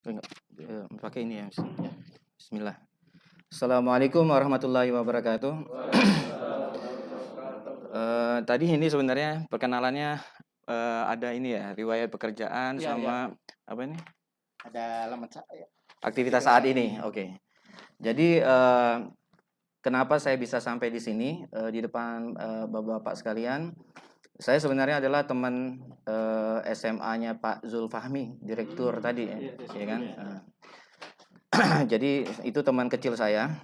Enggak, pakai ini ya. Bismillah. Assalamualaikum warahmatullahi wabarakatuh. Tadi ini sebenarnya perkenalannya ada ini ya, riwayat pekerjaan Iya, iya. sama apa ini? Ada alamat saya. Aktivitas saat ini. Oke. Jadi kenapa saya bisa sampai di sini di depan bapak-bapak sekalian? Saya sebenarnya adalah teman SMA-nya Pak Zulfahmi, direktur tadi ya, ya kan? Jadi itu teman kecil saya,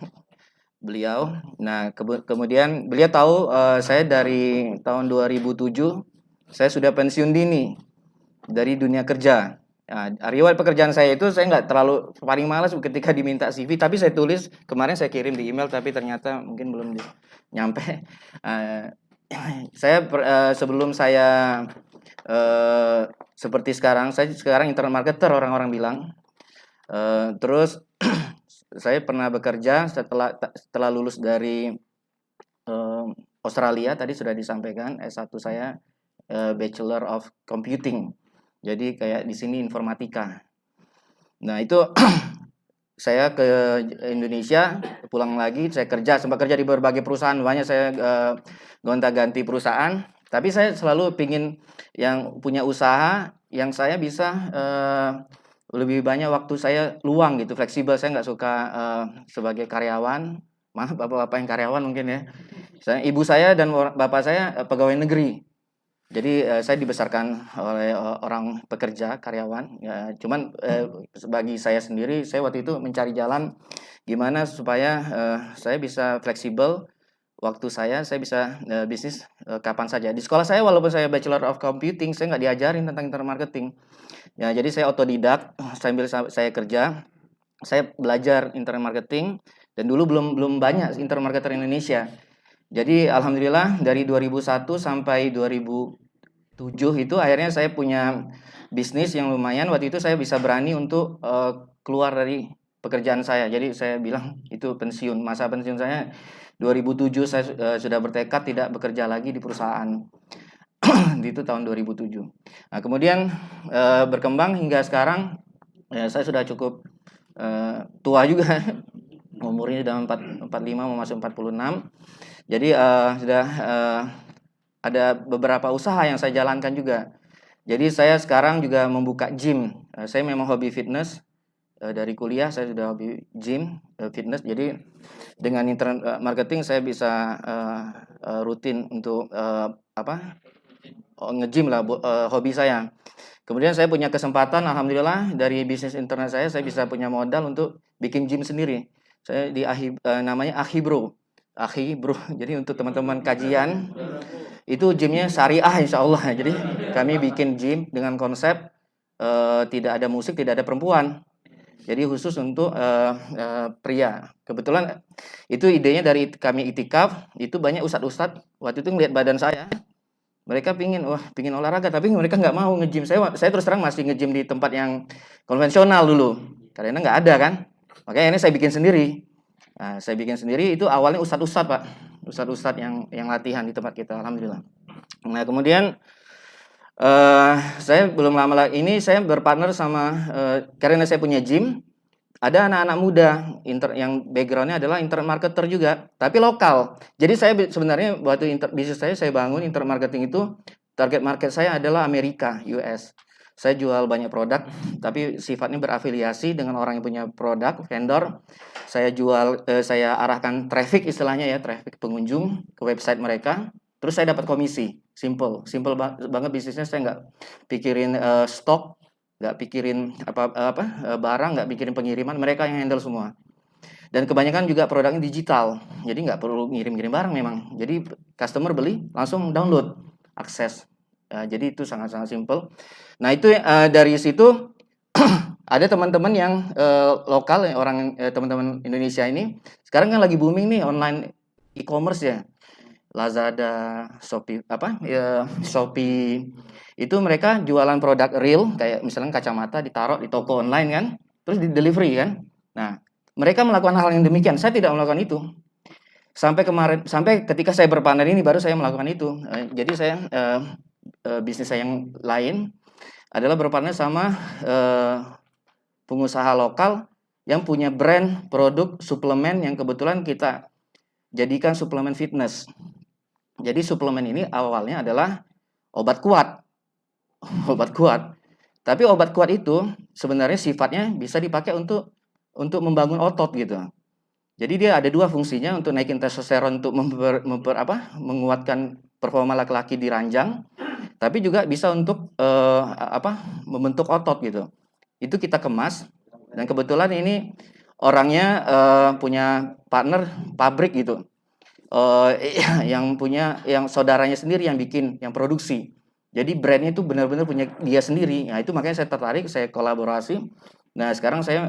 beliau. Nah, kemudian beliau tahu saya dari tahun 2007 saya sudah pensiun dini dari dunia kerja. Nah, riwayat pekerjaan saya itu saya nggak terlalu paling malas ketika diminta CV, tapi saya tulis kemarin saya kirim di email tapi ternyata mungkin belum nyampe. Eh, sebelum saya seperti sekarang, saya sekarang internet marketer orang-orang bilang. Terus saya pernah bekerja setelah lulus dari Australia, tadi sudah disampaikan S1 saya Bachelor of Computing. Jadi kayak di sini informatika. Nah, itu saya ke Indonesia, pulang lagi, saya sempat kerja di berbagai perusahaan, banyak saya gonta-ganti perusahaan, tapi saya selalu pingin yang punya usaha yang saya bisa lebih banyak waktu saya luang gitu, fleksibel. Saya nggak suka sebagai karyawan. Maaf bapak-bapak yang karyawan mungkin ya. Ibu saya dan bapak saya pegawai negeri. Jadi saya dibesarkan oleh orang pekerja, karyawan. Ya, cuman bagi saya sendiri, saya waktu itu mencari jalan gimana supaya saya bisa fleksibel waktu saya bisa bisnis kapan saja. Di sekolah saya walaupun saya Bachelor of Computing, saya nggak diajarin tentang internet marketing. Ya, jadi saya otodidak sambil saya kerja, saya belajar internet marketing dan dulu belum banyak internet marketer Indonesia. Jadi alhamdulillah dari 2001 sampai 2007 itu akhirnya saya punya bisnis yang lumayan. Waktu itu saya bisa berani untuk keluar dari pekerjaan saya. Jadi saya bilang itu pensiun. Masa pensiun saya 2007 saya sudah bertekad tidak bekerja lagi di perusahaan. Itu tahun 2007. Nah, kemudian berkembang hingga sekarang saya sudah cukup tua juga. Umurnya sudah 45 mau masuk 46. Jadi sudah ada beberapa usaha yang saya jalankan juga. Jadi saya sekarang juga membuka gym. Saya memang hobi fitness. Dari kuliah saya sudah hobi gym, fitness. Jadi dengan internet marketing saya bisa rutin untuk nge-gym lah, hobi saya. Kemudian saya punya kesempatan, alhamdulillah dari bisnis internet saya bisa punya modal untuk bikin gym sendiri. Saya namanya Akhibro. Akhibro. Jadi untuk teman-teman kajian itu gymnya syariah insya Allah. Jadi kami bikin gym dengan konsep tidak ada musik, tidak ada perempuan. Jadi khusus untuk pria. Kebetulan itu idenya dari kami itikaf. Itu banyak ustadz-ustadz waktu itu ngeliat badan saya. Mereka pingin olahraga, tapi mereka nggak mau nge-gym. Saya terus terang masih nge-gym di tempat yang konvensional dulu, karena nggak ada kan. Makanya ini saya bikin sendiri. Nah, saya bikin sendiri itu awalnya ustadz-ustadz Pak, ustadz-ustadz yang latihan di tempat kita, alhamdulillah. Nah kemudian saya belum lama lagi ini saya berpartner sama karena saya punya gym. Ada anak-anak muda yang backgroundnya adalah internet marketer juga, tapi lokal. Jadi saya sebenarnya waktu bisnis saya bangun internet marketing itu target market saya adalah Amerika, US. Saya jual banyak produk, tapi sifatnya berafiliasi dengan orang yang punya produk, vendor. Saya arahkan traffic istilahnya ya, traffic pengunjung ke website mereka. Terus saya dapat komisi, simple banget bisnisnya. Saya nggak pikirin stok, nggak pikirin barang, nggak pikirin pengiriman, mereka yang handle semua. Dan kebanyakan juga produknya digital, jadi nggak perlu ngirim-ngirim barang memang. Jadi customer beli langsung download, akses. Jadi itu sangat-sangat simple. Nah itu dari situ ada teman-teman yang lokal, teman-teman Indonesia ini sekarang kan lagi booming nih online e-commerce ya. Lazada, Shopee, Shopee itu mereka jualan produk real kayak misalnya kacamata ditaruh di toko online kan, terus di delivery kan. Nah, mereka melakukan hal yang demikian. Saya tidak melakukan itu. Sampai ketika saya berpartner ini baru saya melakukan itu. Jadi saya bisnis saya yang lain adalah berpartner sama pengusaha lokal yang punya brand produk suplemen yang kebetulan kita jadikan suplemen fitness. Jadi suplemen ini awalnya adalah obat kuat, obat kuat. Tapi obat kuat itu sebenarnya sifatnya bisa dipakai untuk membangun otot gitu. Jadi dia ada dua fungsinya, untuk naikin testosteron, untuk menguatkan performa laki-laki di ranjang, tapi juga bisa untuk membentuk otot gitu. Itu kita kemas, dan kebetulan ini orangnya punya partner pabrik gitu, yang saudaranya sendiri yang bikin, yang produksi. Jadi brandnya itu benar-benar punya dia sendiri. Nah itu makanya saya tertarik, saya kolaborasi. Nah sekarang saya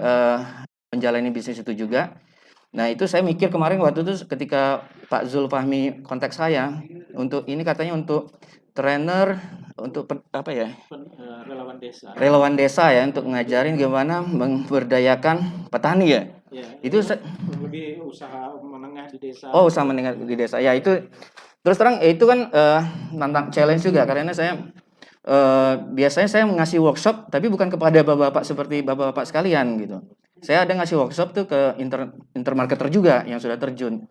menjalani bisnis itu juga. Nah itu saya mikir kemarin waktu itu ketika Pak Zul Fahmi kontak saya untuk ini, katanya untuk trainer, untuk relawan desa ya, untuk ngajarin gimana memberdayakan petani ya. Ya, Itu lebih usaha menengah di desa. Oh, usaha menengah di desa ya. Itu terus terang itu kan tantang challenge juga, karena saya biasanya saya ngasih workshop tapi bukan kepada bapak-bapak seperti bapak-bapak sekalian gitu. Saya ada ngasih workshop tuh ke intermarketer juga yang sudah terjun.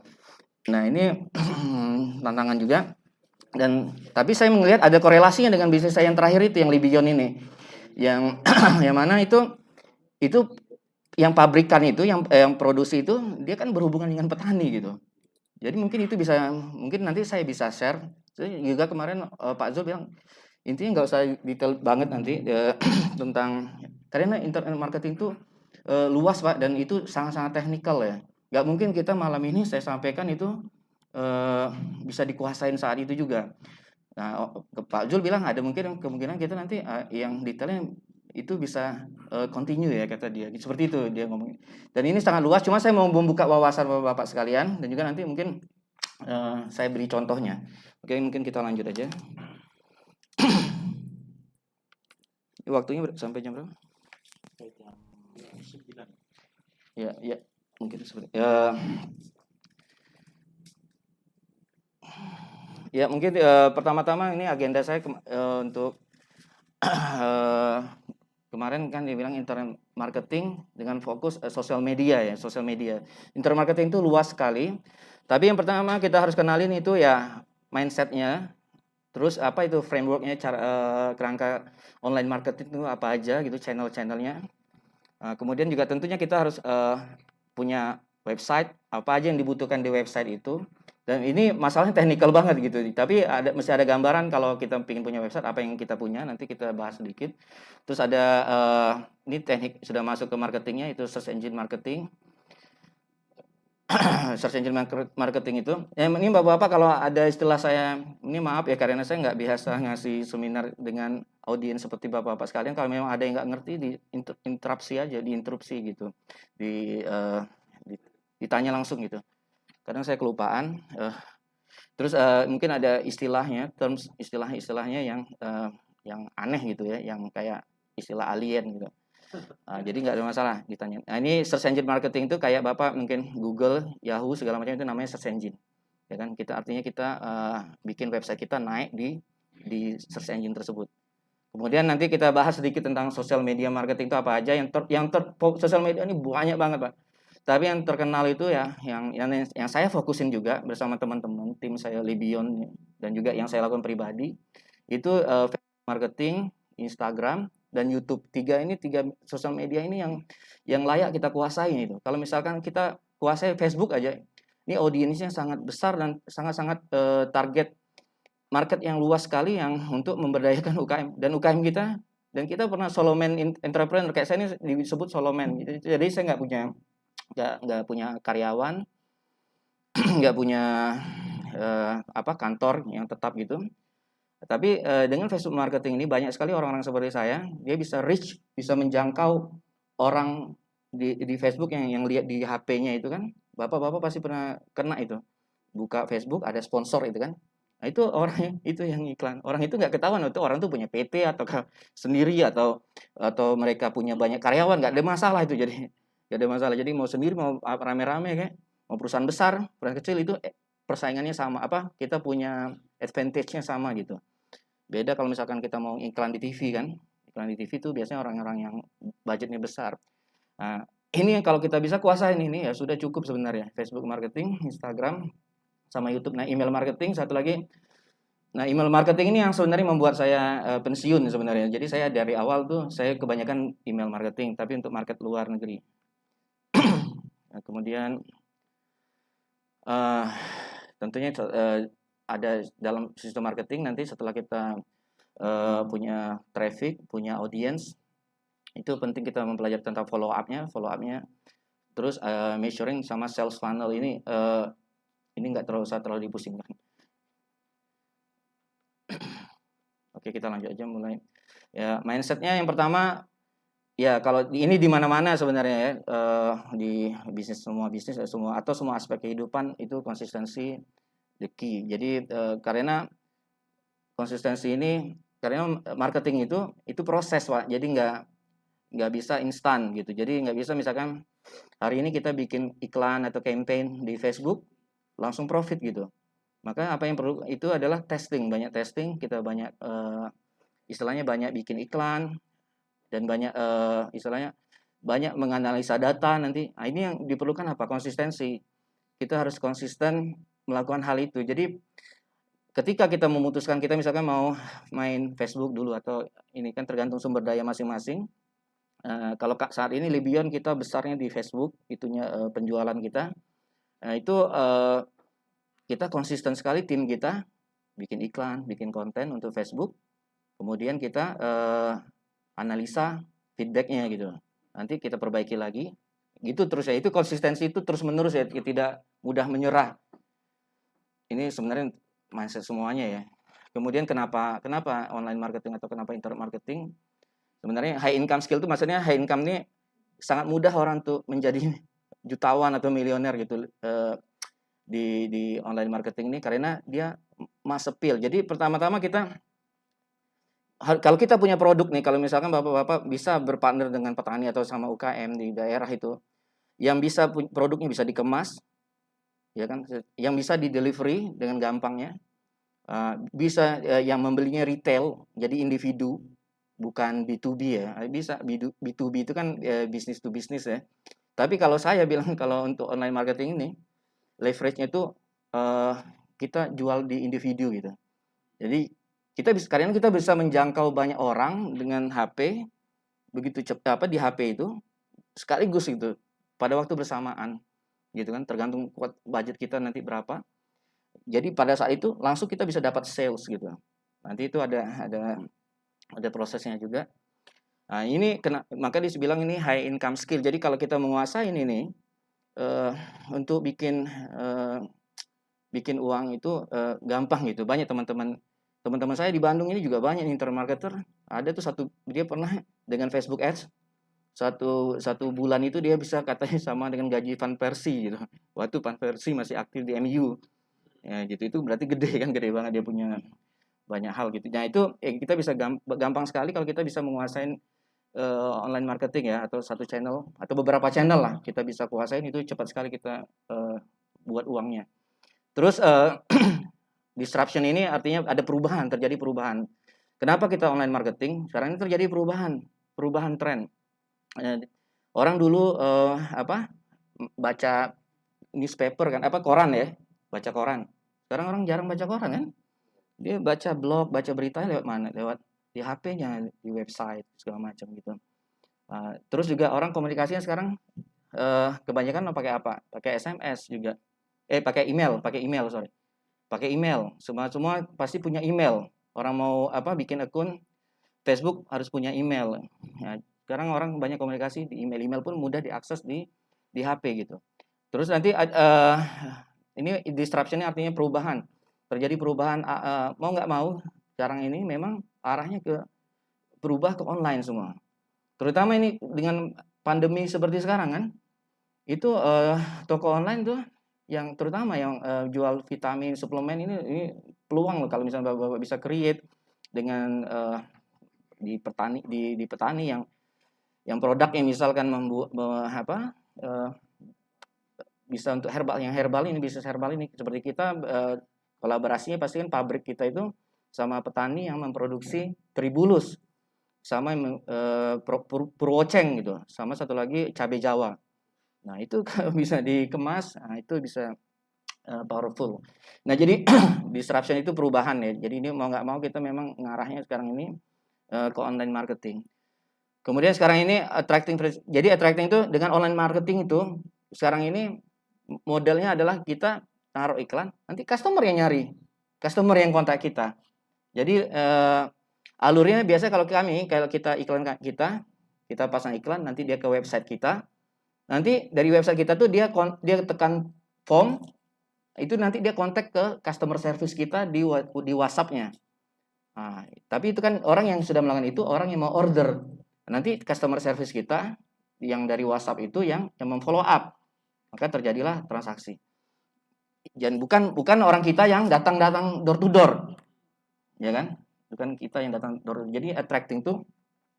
Nah ini tantangan juga. Dan tapi saya melihat ada korelasinya dengan bisnis saya yang terakhir itu, yang Libion ini, yang yang mana itu yang pabrikan itu, yang produksi itu, dia kan berhubungan dengan petani gitu. Jadi mungkin itu bisa, mungkin nanti saya bisa share. Saya juga kemarin Pak Zul bilang intinya nggak usah detail banget nanti tentang, karena internet marketing itu luas Pak, dan itu sangat-sangat teknikal ya. Nggak mungkin kita malam ini saya sampaikan itu bisa dikuasain saat itu juga. Nah, Pak Zul bilang ada mungkin kemungkinan kita nanti yang detailnya itu bisa continue ya, kata dia. Seperti itu dia ngomong. Dan ini sangat luas, cuma saya mau membuka wawasan Bapak sekalian, dan juga nanti mungkin saya beri contohnya. Oke, mungkin kita lanjut aja. Waktunya sampai jam berapa? Sampai jam 9. Ya, mungkin seperti ya mungkin pertama-tama ini agenda saya untuk kemarin kan dia bilang internet marketing dengan fokus sosial media ya, sosial media. Internet marketing itu luas sekali. Tapi yang pertama kita harus kenalin itu ya mindsetnya. Terus apa itu frameworknya, cara kerangka online marketing itu apa aja gitu, channel-channelnya. Kemudian juga tentunya kita harus punya website, apa aja yang dibutuhkan di website itu. Dan ini masalahnya teknikal banget gitu. Tapi mesti ada gambaran kalau kita ingin punya website, apa yang kita punya, nanti kita bahas sedikit. Terus ada ini teknik sudah masuk ke marketingnya, itu search engine marketing. Search engine marketing itu. Ini Bapak-bapak kalau ada istilah saya, ini maaf ya karena saya nggak biasa ngasih seminar dengan audiens seperti Bapak-bapak sekalian. Kalau memang ada yang nggak ngerti, diinterupsi aja, diinterupsi gitu. Ditanya langsung gitu. Kadang saya kelupaan. Terus mungkin ada istilahnya, terms istilahnya yang aneh gitu ya, yang kayak istilah alien gitu. Jadi nggak ada masalah ditanya. Nah ini search engine marketing itu kayak Bapak mungkin Google, Yahoo segala macam, itu namanya search engine. Ya kan, artinya kita bikin website kita naik di search engine tersebut. Kemudian nanti kita bahas sedikit tentang social media marketing itu apa aja. Social media ini banyak banget Pak. Tapi yang terkenal itu ya, yang saya fokusin juga bersama teman-teman tim saya Libion, dan juga yang saya lakukan pribadi itu marketing, Instagram, dan YouTube. Tiga sosial media ini yang layak kita kuasai itu. Kalau misalkan kita kuasai Facebook aja, ini audiensnya sangat besar dan sangat-sangat target market yang luas sekali yang untuk memberdayakan UKM. Dan UKM kita, dan kita pernah soloman entrepreneur, kayak saya ini disebut soloman. Jadi saya nggak punya karyawan, nggak punya kantor yang tetap gitu. Tapi dengan Facebook marketing ini banyak sekali orang-orang seperti saya, dia bisa reach, bisa menjangkau orang di Facebook yang lihat di HP-nya itu kan. Bapak-bapak pasti pernah kena itu. Buka Facebook ada sponsor itu kan. Nah, itu orang itu yang iklan. Orang itu nggak ketahuan itu orang tuh punya PT atau sendiri atau mereka punya banyak karyawan, nggak ada masalah itu. Jadi nggak ada masalah. Jadi mau sendiri mau rame-rame kayak mau perusahaan besar, perusahaan kecil itu persaingannya sama, kita punya advantage-nya sama gitu. Beda kalau misalkan kita mau iklan di TV kan. Iklan di TV itu biasanya orang-orang yang budgetnya besar. Nah, ini yang kalau kita bisa kuasain ini ya sudah cukup sebenarnya. Facebook marketing, Instagram, sama YouTube. Nah, email marketing satu lagi. Nah, email marketing ini yang sebenarnya membuat saya pensiun sebenarnya. Jadi saya dari awal tuh saya kebanyakan email marketing, tapi untuk market luar negeri. Nah, kemudian eh tentunya ada dalam sistem marketing nanti setelah kita punya traffic, punya audience, itu penting kita mempelajari tentang follow up-nya, terus measuring sama sales funnel ini nggak terlalu usah terlalu dipusingkan. Oke, kita lanjut aja mulai. Ya, mindsetnya yang pertama, ya kalau ini di mana-mana sebenarnya ya, di semua bisnis semua atau semua aspek kehidupan itu konsistensi the key. Jadi karena konsistensi ini, karena marketing itu proses, Pak. Jadi nggak bisa instan gitu. Jadi nggak bisa misalkan hari ini kita bikin iklan atau campaign di Facebook langsung profit gitu. Maka apa yang perlu itu adalah testing, banyak testing, kita banyak istilahnya banyak bikin iklan dan banyak istilahnya banyak menganalisa data nanti. Nah, ini yang diperlukan apa? Konsistensi. Kita harus konsisten melakukan hal itu. Jadi ketika kita memutuskan kita misalkan mau main Facebook dulu atau ini kan tergantung sumber daya masing-masing. Kalau saat ini Libion kita besarnya di Facebook, itunya penjualan kita. Nah, itu kita konsisten sekali tim kita bikin iklan, bikin konten untuk Facebook. Kemudian kita analisa feedbacknya gitu. Nanti kita perbaiki lagi. Gitu terus ya. Itu konsistensi itu terus menerus ya, tidak mudah menyerah. Ini sebenarnya mindset semuanya ya. Kemudian kenapa online marketing atau kenapa internet marketing? Sebenarnya high income skill itu maksudnya high income ini sangat mudah orang tuh menjadi jutawan atau milioner gitu di online marketing ini karena dia mass appeal. Jadi pertama-tama kita kalau kita punya produk nih, kalau misalkan bapak-bapak bisa berpartner dengan petani atau sama UKM di daerah itu, yang bisa produknya bisa dikemas, ya kan, yang bisa di delivery dengan gampangnya, bisa yang membelinya retail, jadi individu, bukan B2B ya, bisa B2B itu kan business to business ya. Tapi kalau saya bilang kalau untuk online marketing ini leverage-nya itu kita jual di individu gitu. Jadi karena kita bisa menjangkau banyak orang dengan HP begitu cepat di HP itu sekaligus gitu pada waktu bersamaan gitu kan, tergantung budget kita nanti berapa. Jadi pada saat itu langsung kita bisa dapat sales gitu. Nanti itu ada prosesnya juga. Nah, ini maka dibilang ini high income skill. Jadi kalau kita menguasai ini untuk bikin uang itu gampang gitu. Banyak teman-teman saya di Bandung ini juga banyak internet marketer. Ada tuh dia pernah dengan Facebook Ads satu bulan itu dia bisa katanya sama dengan gaji Van Persie gitu. Waktu Van Persie masih aktif di MU. Ya gitu, itu berarti gede banget, dia punya banyak hal gitu. Nah itu kita bisa gampang sekali kalau kita bisa menguasain online marketing ya, atau satu channel atau beberapa channel lah kita bisa kuasain, itu cepat sekali kita buat uangnya. Terus disruption ini artinya ada terjadi perubahan. Kenapa kita online marketing? Sekarang ini terjadi perubahan tren. Orang dulu baca newspaper kan, koran ya, baca koran. Sekarang orang jarang baca koran kan? Dia baca blog, baca beritanya lewat mana? Lewat di HP-nya, di website segala macam gitu. Terus juga orang komunikasinya sekarang kebanyakan pakai apa? Pakai SMS juga. Pakai email, sorry. Pakai email. Semua pasti punya email. Orang mau bikin akun Facebook harus punya email. Ya, sekarang orang banyak komunikasi di email. Email pun mudah diakses di HP gitu. Terus nanti ini disruption artinya perubahan. Terjadi perubahan mau nggak mau sekarang ini memang arahnya berubah ke online semua. Terutama ini dengan pandemi seperti sekarang kan. Itu toko online tuh yang terutama yang jual vitamin, suplemen ini peluang loh kalau misalnya Bapak bisa create dengan di petani yang produknya misalkan bisa untuk bisnis herbal ini seperti kita kolaborasinya pasti kan pabrik kita itu sama petani yang memproduksi tribulus. sama Purwoceng gitu, sama satu lagi cabai Jawa. Nah, itu kalau bisa dikemas, nah itu bisa powerful. Nah, jadi disruption itu perubahan ya. Jadi ini mau nggak mau kita memang ngarahnya sekarang ini ke online marketing. Kemudian sekarang ini jadi attracting itu dengan online marketing itu sekarang ini modelnya adalah kita taruh iklan, nanti customer yang nyari, customer yang kontak kita. Jadi alurnya biasa kalau kita iklan kita pasang iklan, nanti dia ke website kita, nanti dari website kita tuh dia tekan form, itu nanti dia kontak ke customer service kita di WhatsApp-nya. Nah, tapi itu kan orang yang sudah melakukan itu orang yang mau order. Nanti customer service kita yang dari WhatsApp itu yang memfollow up, maka terjadilah transaksi. Dan bukan orang kita yang datang door to door, ya kan? Bukan kita yang datang door. Jadi attracting tuh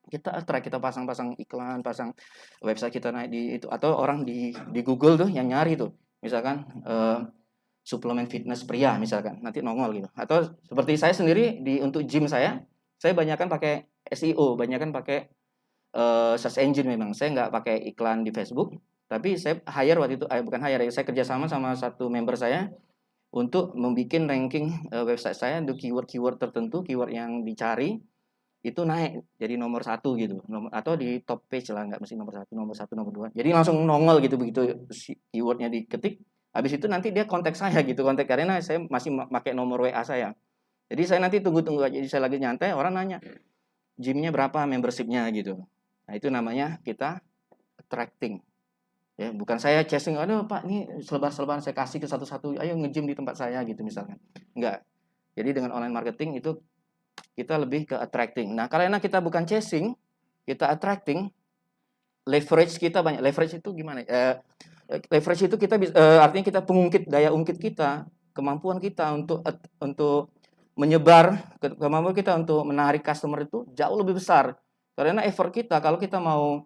kita pasang iklan, pasang website kita naik di itu, atau orang di Google tuh yang nyari tuh, misalkan suplemen fitness pria misalkan, nanti nongol gitu. Atau seperti saya sendiri untuk gym saya banyakkan pakai SEO, banyakkan pakai search engine memang. Saya nggak pakai iklan di Facebook, tapi saya hire waktu itu, bukan hire, saya kerjasama sama satu member saya untuk membuat ranking website saya untuk keyword tertentu, keyword yang dicari itu naik jadi nomor 1 gitu, atau di top page lah, nggak mesti nomor 1, nomor 2. Jadi langsung nongol gitu begitu keywordnya diketik. Habis itu nanti dia kontak saya gitu, karena saya masih pakai nomor WA saya. Jadi saya nanti tunggu aja, jadi saya lagi nyantai, orang nanya, gymnya berapa membershipnya gitu. Nah, itu namanya kita attracting. Ya, bukan saya chasing, aduh Pak, ini selebar-selebaran saya kasih ke satu-satu, ayo nge-gym di tempat saya gitu misalkan. Enggak. Jadi dengan online marketing itu kita lebih ke attracting. Nah, karena kita bukan chasing, kita attracting, leverage kita banyak. Leverage itu gimana? Leverage itu kita artinya kita daya ungkit kita, kemampuan kita untuk menyebar, kemampuan kita untuk menarik customer itu jauh lebih besar. Karena effort kita kalau kita mau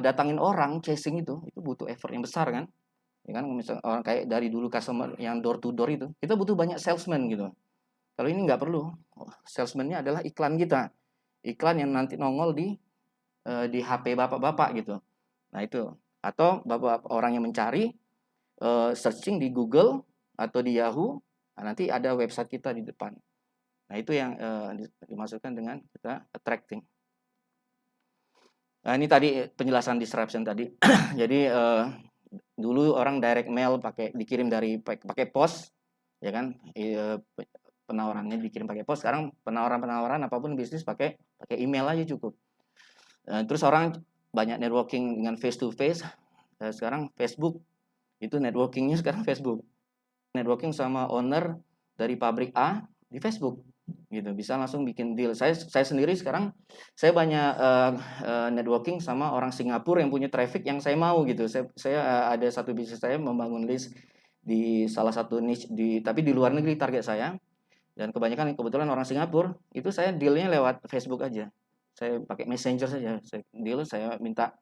datangin orang, chasing itu butuh effort yang besar kan. Ya kan, misalnya orang kayak dari dulu customer yang door to door itu, kita butuh banyak salesman gitu. Kalau ini nggak perlu. Salesman-nya adalah iklan kita. Iklan yang nanti nongol di HP bapak-bapak gitu. Nah, itu. Atau bapak orang yang mencari searching di Google atau di Yahoo, nah, nanti ada website kita di depan. Nah, itu yang dimaksudkan dengan kita attracting. Nah, ini tadi penjelasan disruption tadi. Jadi dulu orang direct mail dikirim pakai pos, ya kan? Penawarannya dikirim pakai pos. Sekarang penawaran apapun bisnis pakai email aja cukup. Terus orang banyak networking dengan face to face. Sekarang Facebook itu networkingnya sekarang Facebook. Networking sama owner dari pabrik A di Facebook. Gitu, bisa langsung bikin deal. Saya sendiri sekarang saya banyak networking sama orang Singapura yang punya traffic yang saya mau gitu. Saya ada satu bisnis saya membangun list di salah satu niche tapi di luar negeri target saya, dan kebetulan orang Singapura itu saya dealnya lewat Facebook aja. Saya pakai Messenger saja. Saya minta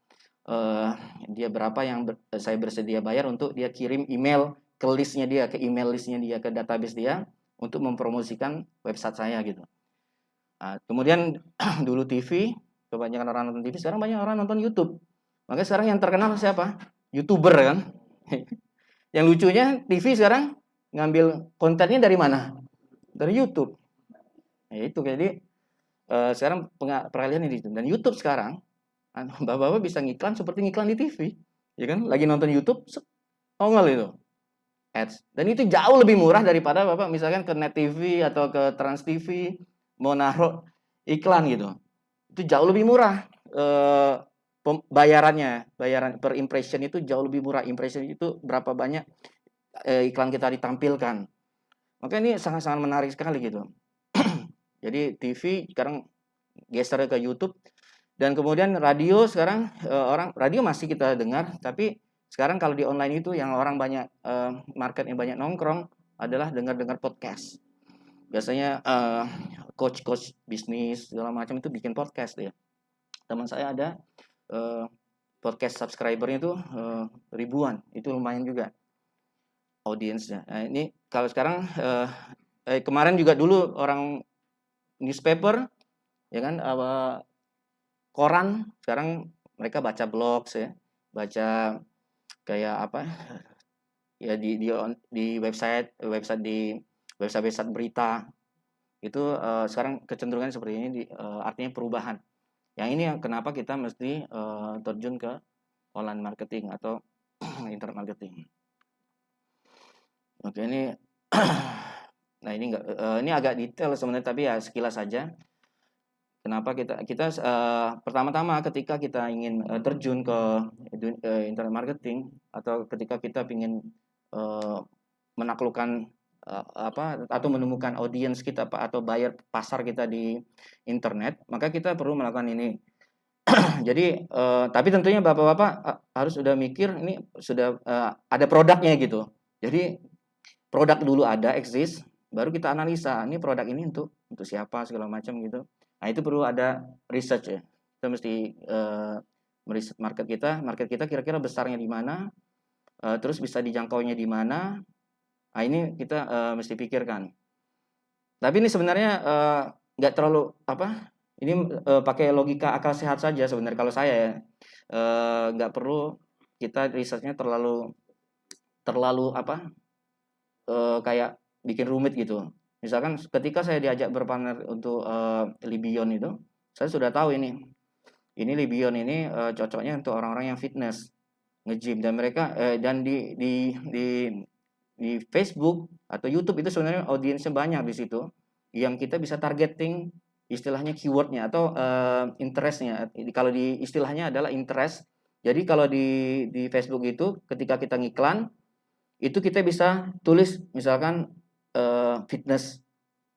dia berapa yang saya bersedia bayar untuk dia kirim email ke listnya dia, ke email listnya dia, ke database dia, untuk mempromosikan website saya gitu. Nah, kemudian dulu TV, kebanyakan orang nonton TV, sekarang banyak orang nonton YouTube. Maka sekarang yang terkenal siapa? YouTuber kan. Yang lucunya TV sekarang ngambil kontennya dari mana? Dari YouTube. Nah, itu jadi sekarang peralihan ini. Dan YouTube sekarang, bapak-bapak bisa ngiklan seperti ngiklan di TV. Ya kan? Lagi nonton YouTube, nongol itu ads. Dan itu jauh lebih murah daripada bapak misalkan ke Net TV atau ke Trans TV mau naruh iklan gitu. Itu jauh lebih murah. Bayaran per impression itu jauh lebih murah. Impression itu berapa banyak iklan kita ditampilkan. Maka ini sangat-sangat menarik sekali gitu. Jadi TV sekarang geser ke YouTube, dan kemudian radio sekarang radio masih kita dengar, tapi sekarang kalau di online itu yang orang banyak market yang banyak nongkrong adalah dengar podcast. Biasanya coach bisnis segala macam itu bikin podcast ya. Teman saya ada podcast subscribernya itu ribuan, itu lumayan juga audiensnya. Nah, ini kalau sekarang kemarin juga dulu orang newspaper, ya kan, koran, sekarang mereka baca blogs ya, baca kayak apa ya di website berita itu sekarang kecenderungan seperti ini artinya perubahan. Yang ini yang kenapa kita mesti terjun ke online marketing atau internet marketing. Oke, ini nah ini agak detail sebenarnya, tapi ya sekilas saja. Kenapa kita pertama-tama ketika kita ingin terjun ke internet marketing atau ketika kita ingin menaklukkan atau menemukan audiens kita atau buyer pasar kita di internet, maka kita perlu melakukan ini. Jadi tapi tentunya bapak-bapak harus sudah mikir ini sudah ada produknya gitu. Jadi produk dulu ada exist, baru kita analisa ini produk ini untuk siapa segala macam gitu. Nah itu perlu ada research ya. Kita mesti meriset market kita kira-kira besarnya di mana, terus bisa dijangkaunya di mana. Nah ini kita mesti pikirkan. Tapi ini sebenarnya nggak terlalu ini pakai logika akal sehat saja sebenarnya kalau saya ya. Nggak perlu kita risetnya terlalu kayak bikin rumit gitu. Misalkan ketika saya diajak berpartner untuk Libion itu, saya sudah tahu ini Libion ini cocoknya untuk orang-orang yang fitness, nge-gym, dan mereka dan di Facebook atau YouTube itu sebenarnya audiensnya banyak di situ yang kita bisa targeting istilahnya keywordnya atau interestnya. Kalau di istilahnya adalah interest. Jadi kalau di Facebook itu ketika kita ngiklan itu kita bisa tulis misalkan fitness,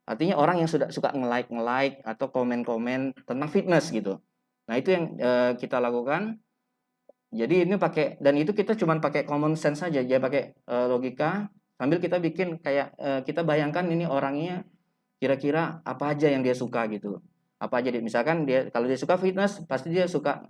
artinya orang yang sudah suka nge-like atau komen-komen tentang fitness gitu. Nah itu yang kita lakukan. Jadi ini pakai, dan itu kita cuma pakai common sense saja, ya pakai logika sambil kita bikin kayak kita bayangkan ini orangnya kira-kira apa aja yang dia suka gitu. Apa aja misalkan dia kalau dia suka fitness pasti dia suka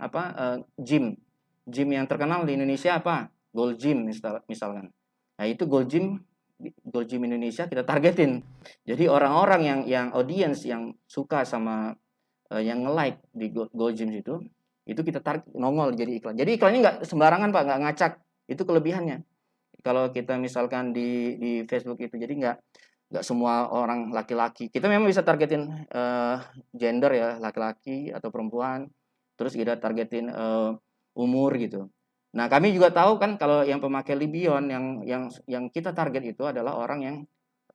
gym. Gym yang terkenal di Indonesia apa? Gold Gym misalkan. Nah, itu Gold Gym Indonesia kita targetin. Jadi orang-orang yang audience yang suka sama yang nge-like di Gold Gym itu kita tarik nongol jadi iklan. Jadi iklannya nggak sembarangan Pak, nggak ngacak. Itu kelebihannya. Kalau kita misalkan di Facebook itu, jadi nggak semua orang laki-laki. Kita memang bisa targetin gender ya, laki-laki atau perempuan. Terus kita targetin umur gitu. Nah, kami juga tahu kan kalau yang pemakai Libion yang kita target itu adalah orang yang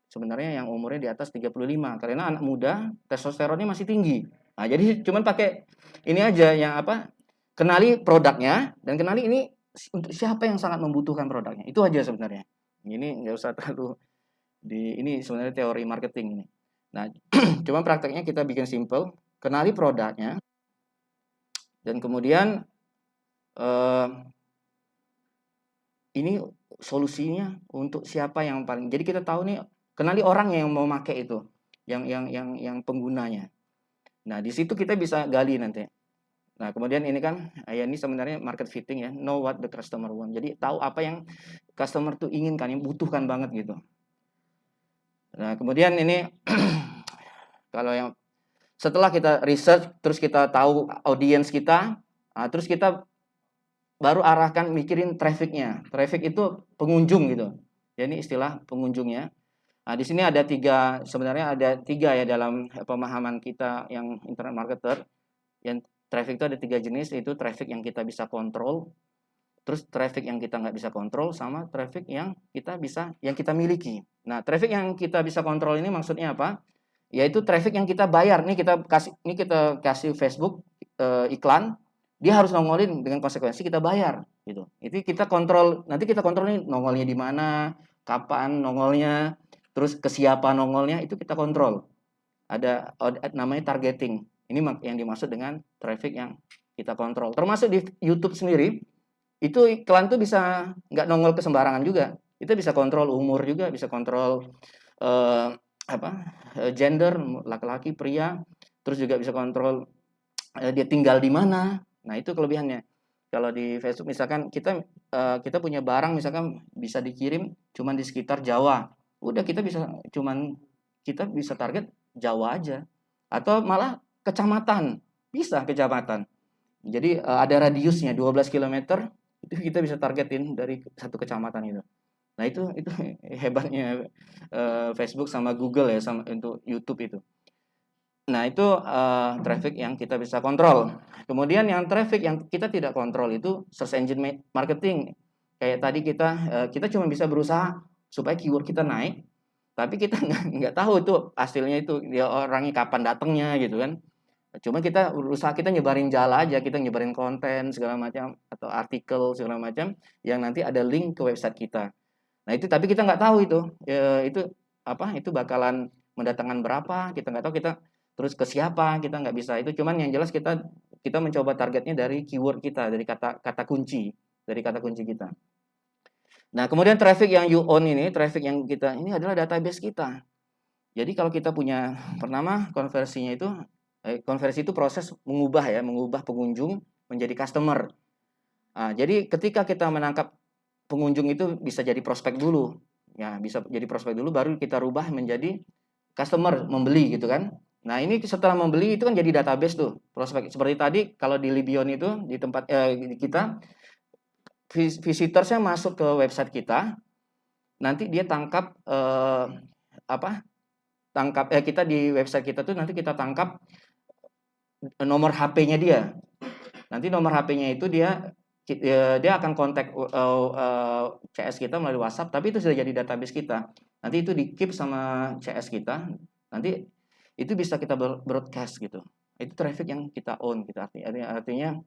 sebenarnya yang umurnya di atas 35 karena anak muda testosteronnya masih tinggi. Nah, jadi cuman pakai ini aja yang kenali produknya dan kenali ini untuk siapa yang sangat membutuhkan produknya. Itu aja sebenarnya. Ini nggak usah terlalu ini sebenarnya teori marketing ini. Nah, cuma prakteknya kita bikin simple, kenali produknya dan kemudian ini solusinya untuk siapa yang paling. Jadi kita tahu nih, kenali orang yang mau pakai itu, yang penggunanya. Nah, di situ kita bisa gali nanti. Nah, kemudian ini kan ya ini sebenarnya market fitting ya, know what the customer want. Jadi tahu apa yang customer tuh inginkan, yang butuhkan banget gitu. Nah, kemudian ini kalau yang setelah kita research, terus kita tahu audience kita, terus kita baru arahkan mikirin trafficnya. Traffic itu pengunjung gitu. Jadi istilah pengunjungnya. Nah, di sini sebenarnya ada tiga ya dalam pemahaman kita yang internet marketer. Yang traffic itu ada 3 jenis, itu traffic yang kita bisa kontrol, terus traffic yang kita nggak bisa kontrol, sama traffic yang kita miliki. Nah, traffic yang kita bisa kontrol ini maksudnya apa? Yaitu traffic yang kita bayar. Ini kita kasih Facebook iklan. Dia harus nongolin dengan konsekuensi kita bayar gitu. Itu kita kontrol, nanti kita kontrol nih nongolnya di mana, kapan nongolnya, terus ke siapa nongolnya, itu kita kontrol. Ada namanya targeting. Ini yang dimaksud dengan traffic yang kita kontrol. Termasuk di YouTube sendiri, itu iklan tuh bisa nggak nongol ke sembarangan juga. Kita bisa kontrol umur juga, bisa kontrol gender, laki-laki, pria, terus juga bisa kontrol dia tinggal di mana. Nah, itu kelebihannya. Kalau di Facebook misalkan kita punya barang misalkan bisa dikirim cuman di sekitar Jawa. Udah kita bisa target Jawa aja. Atau malah kecamatan. Bisa kecamatan. Jadi ada radiusnya 12 km, itu kita bisa targetin dari satu kecamatan itu. Nah, itu hebatnya Facebook sama Google ya, sama untuk YouTube itu. Nah, itu traffic yang kita bisa kontrol. Kemudian yang traffic yang kita tidak kontrol itu search engine marketing. Kayak tadi kita cuma bisa berusaha supaya keyword kita naik, tapi kita nggak tahu itu hasilnya itu dia orangnya kapan datangnya gitu kan. Cuma kita berusaha, kita nyebarin jala aja, kita nyebarin konten segala macam atau artikel segala macam yang nanti ada link ke website kita. Nah, itu tapi kita nggak tahu itu itu apa, itu bakalan mendatangkan berapa, kita nggak tahu, kita terus ke siapa, kita nggak bisa itu. Cuman yang jelas kita mencoba targetnya dari keyword kita, dari kata kunci, dari kata kunci kita. Nah, kemudian traffic yang you own ini, traffic yang kita ini adalah database kita. Jadi kalau kita punya, pertama konversi itu proses mengubah pengunjung menjadi customer. Nah, jadi ketika kita menangkap pengunjung itu bisa jadi prospek dulu. Ya, bisa jadi prospek dulu baru kita rubah menjadi customer, membeli gitu kan. Nah, ini setelah membeli itu kan jadi database tuh, prospek. Seperti tadi kalau di Libion itu di tempat kita visitorsnya masuk ke website kita, nanti dia tangkap kita di website kita tuh nanti kita tangkap nomor HP-nya dia. Nanti nomor HP-nya itu dia akan kontak CS kita melalui WhatsApp, tapi itu sudah jadi database kita. Nanti itu di-keep sama CS kita. Nanti itu bisa kita broadcast gitu. Itu traffic yang kita own, kita artinya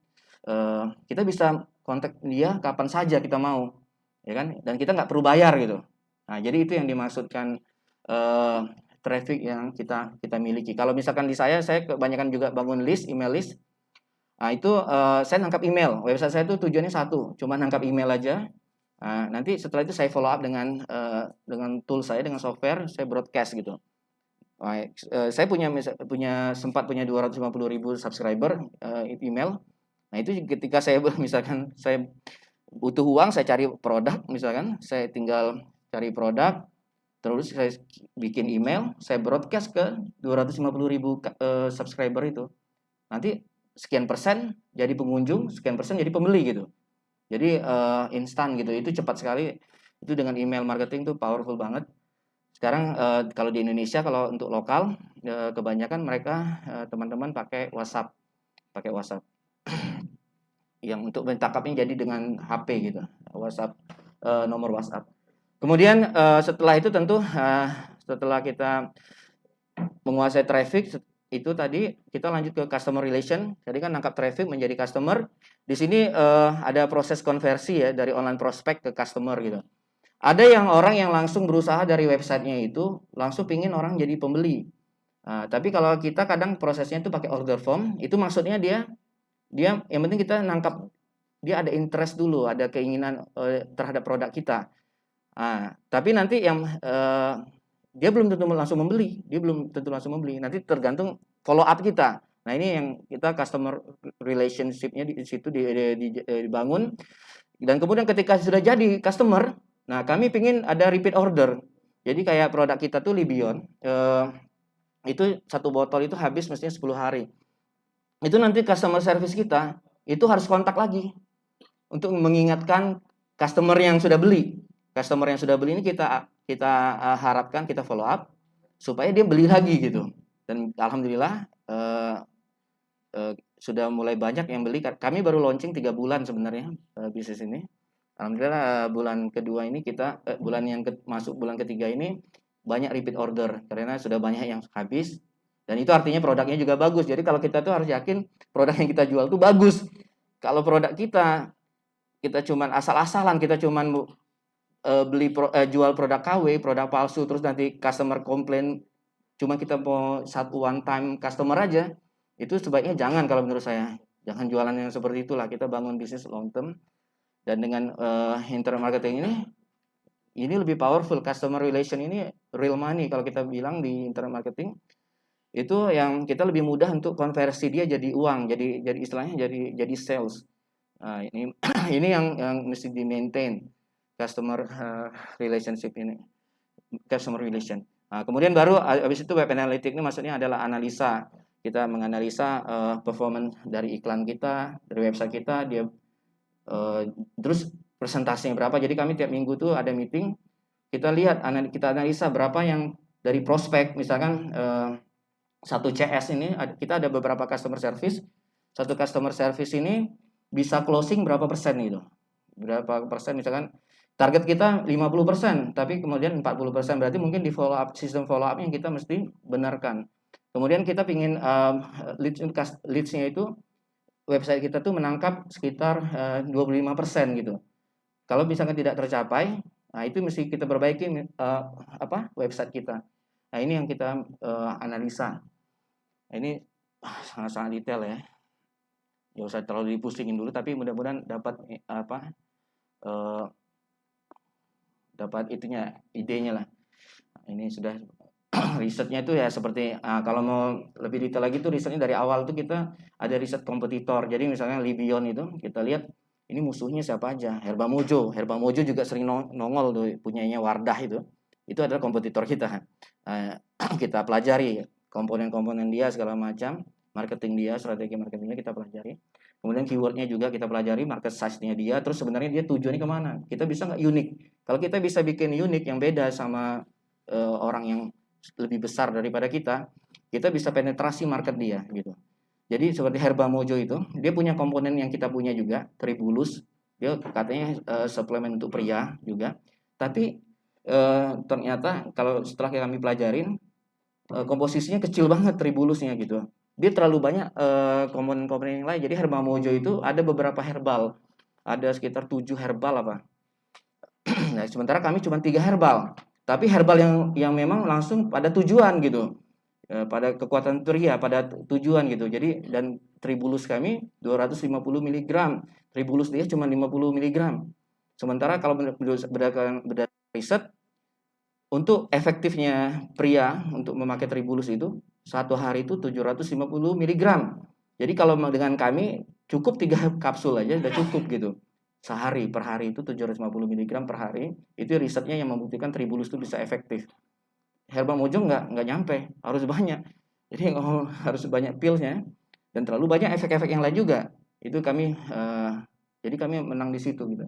kita bisa kontak dia kapan saja kita mau, ya kan? Dan kita nggak perlu bayar gitu. Nah, jadi itu yang dimaksudkan traffic yang kita miliki. Kalau misalkan di saya kebanyakan juga bangun email list. Nah, itu saya nangkap email. Website saya itu tujuannya satu, cuma nangkap email aja. Nah, nanti setelah itu saya follow up dengan tool saya, dengan software, saya broadcast gitu. Nah, saya sempat punya 250.000 subscriber email. Nah, itu ketika saya misalkan saya butuh uang, saya cari produk, misalkan saya tinggal cari produk, terus saya bikin email, saya broadcast ke 250.000 subscriber itu. Nanti sekian persen jadi pengunjung, sekian persen jadi pembeli gitu. Jadi instan gitu, itu cepat sekali. Itu dengan email marketing tuh powerful banget. Sekarang kalau di Indonesia, kalau untuk lokal, kebanyakan mereka teman-teman pakai WhatsApp, yang untuk menangkapnya jadi dengan HP gitu, WhatsApp, nomor WhatsApp. Kemudian setelah itu tentu setelah kita menguasai traffic itu tadi, kita lanjut ke customer relation. Jadi kan nangkap traffic menjadi customer. Di sini ada proses konversi ya dari online prospect ke customer gitu. Ada orang yang langsung berusaha dari websitenya itu langsung pingin orang jadi pembeli. Tapi kalau kita kadang prosesnya itu pakai order form, itu maksudnya dia yang penting kita nangkap dia ada interest dulu, ada keinginan terhadap produk kita. Tapi nanti yang dia belum tentu langsung membeli, nanti tergantung follow up kita. Nah, ini yang kita customer relationship-nya di situ dibangun. Dan kemudian ketika sudah jadi customer, nah kami pingin ada repeat order. Jadi kayak produk kita tuh Libion, itu satu botol itu habis mestinya 10 hari. Itu nanti customer service kita itu harus kontak lagi untuk mengingatkan customer yang sudah beli. Customer yang sudah beli ini kita harapkan kita follow up supaya dia beli lagi gitu. Dan alhamdulillah sudah mulai banyak yang beli. Kami baru launching 3 bulan sebenarnya bisnis ini. Alhamdulillah bulan kedua ini masuk bulan ketiga ini banyak repeat order karena sudah banyak yang habis, dan itu artinya produknya juga bagus. Jadi kalau kita tuh harus yakin produk yang kita jual tuh bagus. Kalau produk kita cuman asal-asalan, kita cuman jual produk KW, produk palsu, terus nanti customer komplain cuma kita mau one time customer aja, itu sebaiknya jangan. Kalau menurut saya jangan jualan yang seperti itulah. Kita bangun bisnis long term. Dan dengan internet marketing ini lebih powerful. Customer relation ini real money kalau kita bilang di internet marketing. Itu yang kita lebih mudah untuk konversi dia jadi uang, jadi istilahnya jadi sales. Nah, ini yang mesti di maintain customer relationship ini, customer relation. Nah, kemudian baru habis itu web analytics ini maksudnya adalah analisa. kita menganalisa performance dari iklan kita, dari website kita, dia terus persentasenya berapa. Jadi kami tiap minggu tuh ada meeting, kita lihat, kita analisa berapa yang dari prospek, misalkan satu CS ini kita ada beberapa customer service, satu customer service ini bisa closing berapa persen gitu, berapa persen, misalkan target kita 50%, tapi kemudian 40%, berarti mungkin di follow up, sistem follow up yang kita mesti benarkan. Kemudian kita pingin leads-nya itu website kita tuh menangkap sekitar 25% gitu. Kalau misalkan tidak tercapai, nah itu mesti kita perbaiki website kita. Nah ini yang kita analisa. Nah, ini sangat-sangat detail ya. Gak usah terlalu dipusingin dulu, tapi mudah-mudahan dapat dapat idenya lah. Ini sudah risetnya itu ya seperti kalau mau lebih detail lagi tuh risetnya dari awal tuh kita ada riset kompetitor. Jadi misalnya Libion itu kita lihat ini musuhnya siapa aja. Herba Mojo juga sering nongol tuh, punyanya Wardah itu adalah kompetitor kita. Kita pelajari komponen-komponen dia segala macam, marketing dia, strategi marketingnya kita pelajari. Kemudian keywordnya juga kita pelajari, market size-nya dia, terus sebenarnya dia tujuannya kemana. Kita bisa nggak unik? Kalau kita bisa bikin unik yang beda sama orang yang lebih besar daripada kita bisa penetrasi market dia gitu. Jadi seperti Herba Mojo itu, dia punya komponen yang kita punya juga, Tribulus. Dia katanya suplemen untuk pria juga. Tapi ternyata kalau setelah kami pelajarin, komposisinya kecil banget Tribulusnya gitu. Dia terlalu banyak komponen-komponen yang lain. Jadi Herba Mojo itu ada beberapa herbal. Ada sekitar 7 herbal apa. Nah, sementara kami cuma 3 herbal. Tapi herbal yang memang langsung pada tujuan gitu. Pada kekuatan pria, pada tujuan gitu. Jadi dan Tribulus kami 250 mg. Tribulus dia cuma 50 mg. Sementara kalau berdasarkan riset, untuk efektifnya pria untuk memakai Tribulus itu satu hari itu 750 mg. Jadi kalau dengan kami cukup 3 kapsul aja udah cukup gitu. Sehari per hari itu 750 mg per hari. Itu risetnya yang membuktikan Tribulus itu bisa efektif. Herba Mojo nggak nyampe, harus banyak. Jadi harus banyak pilsnya dan terlalu banyak efek-efek yang lain juga. Itu kami jadi kami menang di situ gitu.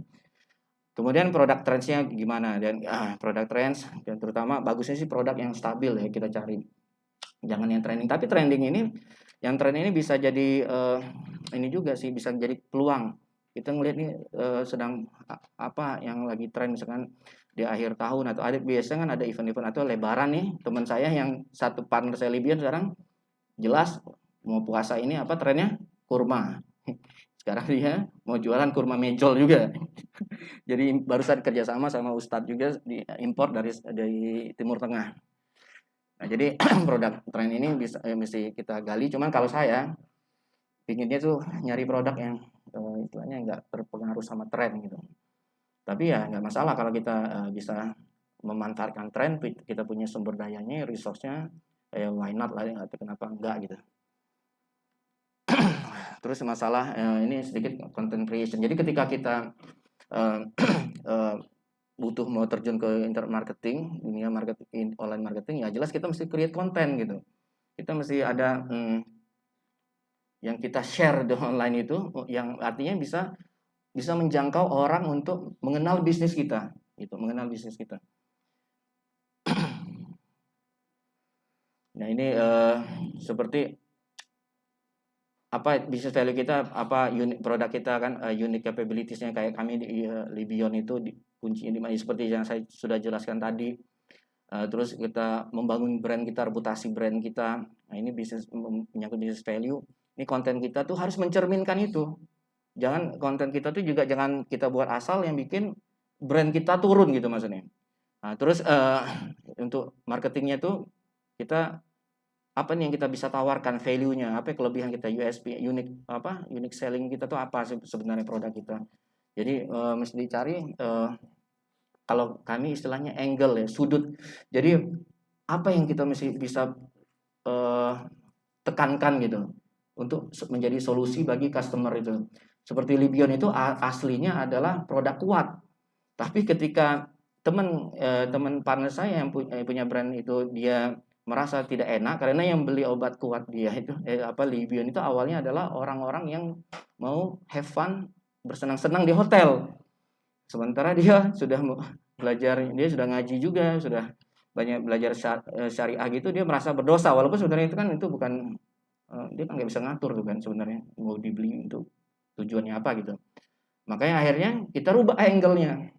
Kemudian produk trendsnya gimana, dan produk trends dan terutama bagusnya sih produk yang stabil ya kita cari. Jangan yang trending, tapi trending ini yang tren ini bisa jadi ini juga sih bisa jadi peluang. Kita ngelihat nih sedang apa yang lagi tren, misalkan di akhir tahun atau biasanya kan ada event-event atau lebaran nih. Teman saya yang satu partner saya Libion sekarang jelas mau puasa ini apa trennya kurma. Sekarang dia mau jualan kurma mejol juga. Jadi barusan kerjasama sama Ustadz juga di impor dari Timur Tengah. Nah, jadi produk tren ini bisa mesti kita gali. Cuman kalau saya pinginnya tuh nyari produk yang istilahnya nggak terpengaruh sama tren gitu. Tapi ya nggak masalah kalau kita bisa memanfaatkan tren, kita punya sumber dayanya, resource-nya, why not lah, kenapa enggak gitu. Terus masalah ini sedikit content creation. Jadi ketika kita butuh mau terjun ke internet marketing, dunia marketing, online marketing, ya jelas kita mesti create konten gitu. Kita mesti ada yang kita share di online itu, yang artinya bisa menjangkau orang untuk mengenal bisnis kita, gitu, mengenal bisnis kita. Nah ini seperti apa business value kita, apa unik produk kita kan, unique capabilities-nya kayak kami di Libion itu kuncinya seperti yang saya sudah jelaskan tadi. Terus kita membangun brand kita, reputasi brand kita. Nah ini bisnis menyangkut business value. Ini konten kita tuh harus mencerminkan itu. Jangan konten kita tuh juga jangan kita buat asal yang bikin brand kita turun gitu maksudnya. Nah, terus untuk marketingnya tuh kita apa nih yang kita bisa tawarkan, value-nya, apa kelebihan kita, USP, unique selling kita tuh apa sebenarnya produk kita. Jadi mesti dicari kalau kami istilahnya angle ya, sudut. Jadi apa yang kita mesti bisa tekankan gitu untuk menjadi solusi bagi customer itu. Seperti Libion itu aslinya adalah produk kuat. Tapi ketika teman partner saya yang punya brand itu dia merasa tidak enak karena yang beli obat kuat dia itu Libion itu awalnya adalah orang-orang yang mau have fun, bersenang-senang di hotel. Sementara dia sudah belajar, dia sudah ngaji juga, sudah banyak belajar syariah gitu, dia merasa berdosa walaupun sebenarnya itu bukan dia kan nggak bisa ngatur tuh kan sebenarnya mau dibeli untuk tujuannya apa gitu. Makanya akhirnya kita rubah angle-nya.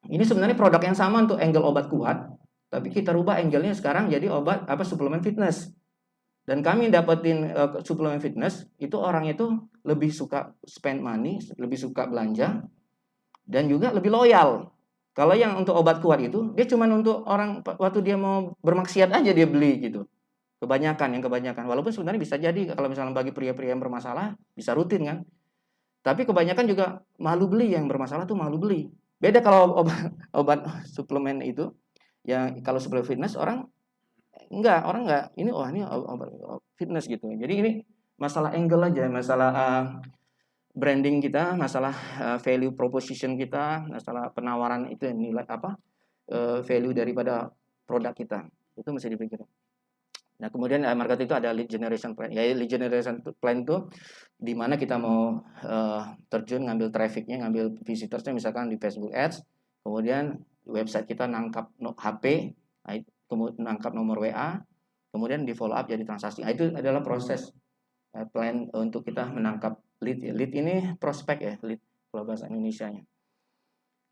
Ini sebenarnya produk yang sama untuk angle obat kuat, tapi kita rubah angle-nya sekarang jadi obat suplemen fitness. Dan kami dapetin suplemen fitness itu orang itu lebih suka spend money, lebih suka belanja, dan juga lebih loyal. Kalau yang untuk obat kuat itu dia cuma untuk orang waktu dia mau bermaksiat aja dia beli gitu. Kebanyakan. Walaupun sebenarnya bisa jadi kalau misalnya bagi pria-pria yang bermasalah bisa rutin kan. Tapi kebanyakan juga malu beli, yang bermasalah tuh malu beli. Beda kalau obat suplemen itu, yang kalau suplemen fitness orang enggak ini ini obat fitness gitu. Jadi ini masalah angle aja, masalah branding kita, masalah value proposition kita, masalah penawaran itu nilai value daripada produk kita. Itu mesti dipikirkan. Nah, kemudian market itu ada lead generation plan. Ya, lead generation plan itu di mana kita mau terjun ngambil trafficnya, ngambil visitorsnya misalkan di Facebook Ads, kemudian website kita nangkap HP, kemudian nangkap nomor WA, kemudian di follow up jadi transaksi. Nah, itu adalah proses plan untuk kita menangkap lead. Lead ini prospek ya, lead kalau bahasa Indonesianya.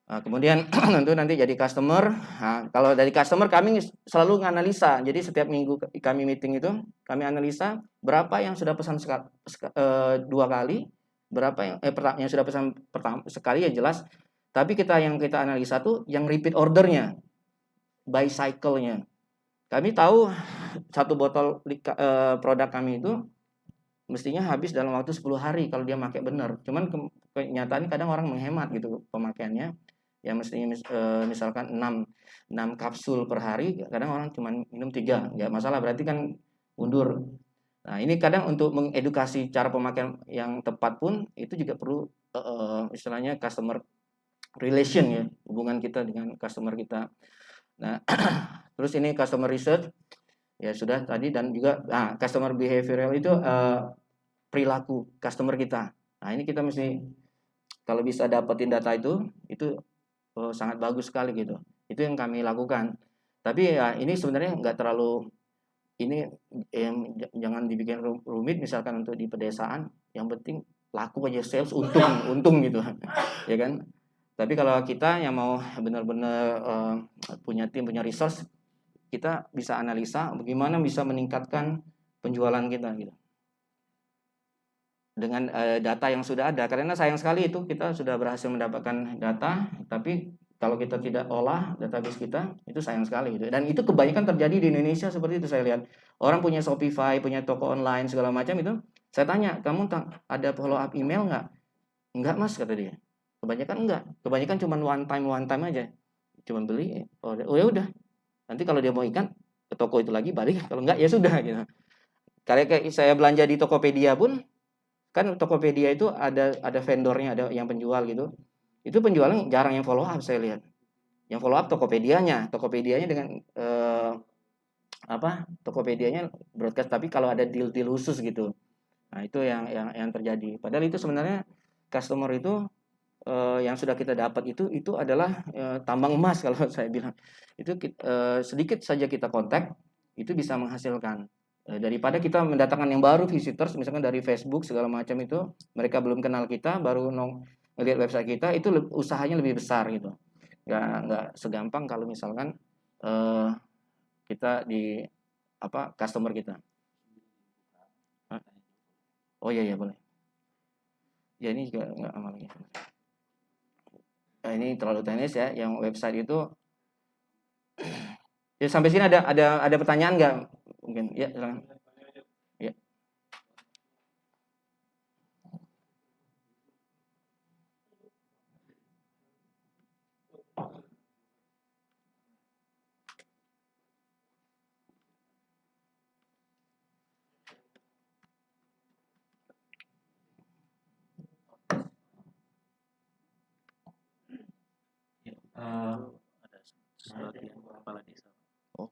Nah, kemudian tentu nanti jadi customer. Nah, kalau dari customer kami selalu menganalisa. Jadi setiap minggu kami meeting itu kami analisa berapa yang sudah pesan dua kali, berapa yang sudah pesan sekali ya jelas. Tapi yang kita analisa tuh yang repeat ordernya, by cycle-nya. Kami tahu satu botol produk kami itu mestinya habis dalam waktu 10 hari kalau dia pakai benar. Cuman kenyataannya kadang orang menghemat gitu pemakaiannya. Ya mestinya misalkan 6 kapsul per hari, kadang orang cuma minum 3, nggak masalah, berarti kan mundur. Nah, ini kadang untuk mengedukasi cara pemakaian yang tepat pun itu juga perlu istilahnya customer relation ya, hubungan kita dengan customer kita. Nah, terus ini customer research ya sudah tadi, dan juga customer behavioral itu perilaku customer kita. Nah, ini kita mesti kalau bisa dapetin data itu sangat bagus sekali gitu. Itu yang kami lakukan. Tapi ya ini sebenarnya nggak terlalu ini jangan dibikin rumit misalkan untuk di pedesaan. Yang penting laku aja, sales, untung gitu, ya kan. Tapi kalau kita yang mau benar-benar punya tim, punya resource, kita bisa analisa bagaimana bisa meningkatkan penjualan kita gitu dengan data yang sudah ada. Karena sayang sekali itu kita sudah berhasil mendapatkan data, tapi kalau kita tidak olah database kita, itu sayang sekali gitu. Dan itu kebanyakan terjadi di Indonesia seperti itu. Saya lihat orang punya Shopify, punya toko online segala macam itu. Saya tanya, kamu ada follow up email nggak? Enggak mas, kata dia. Kebanyakan enggak. Kebanyakan cuma one time aja. Cuma beli, oh ya udah. Nanti kalau dia mau ikan ke toko itu lagi balik. Kalau enggak ya sudah gitu. Kayak saya belanja di Tokopedia pun, kan Tokopedia itu ada vendornya, ada yang penjual gitu. Itu penjualnya jarang yang follow up saya lihat. Yang follow up Tokopedianya dengan Tokopedianya broadcast, tapi kalau ada deal-deal khusus gitu. Nah, itu yang terjadi. Padahal itu sebenarnya customer itu yang sudah kita dapat itu adalah tambang emas kalau saya bilang. Itu sedikit saja kita kontak itu bisa menghasilkan. Daripada kita mendatangkan yang baru visitors misalkan dari Facebook segala macam, itu mereka belum kenal kita, baru ngelihat website kita, itu usahanya lebih besar gitu. Nggak segampang kalau misalkan kita di customer kita. Oh iya boleh. Ya ini juga nggak amal ya. Nah, ini terlalu teknis ya. Yang website itu ya, sampai sini ada pertanyaan nggak? Mungkin ya silakan. Ya. Ada sesuatu yang kepala desa. Oh.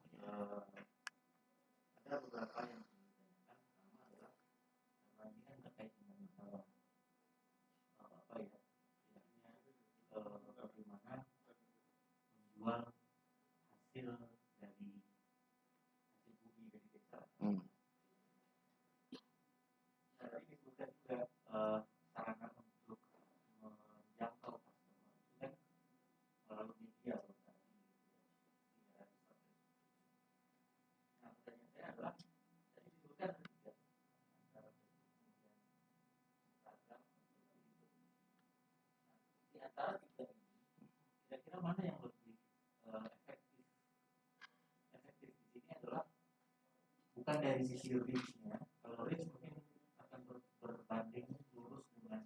dari sisi reach-nya, kalau reach mungkin akan berbanding lurus dengan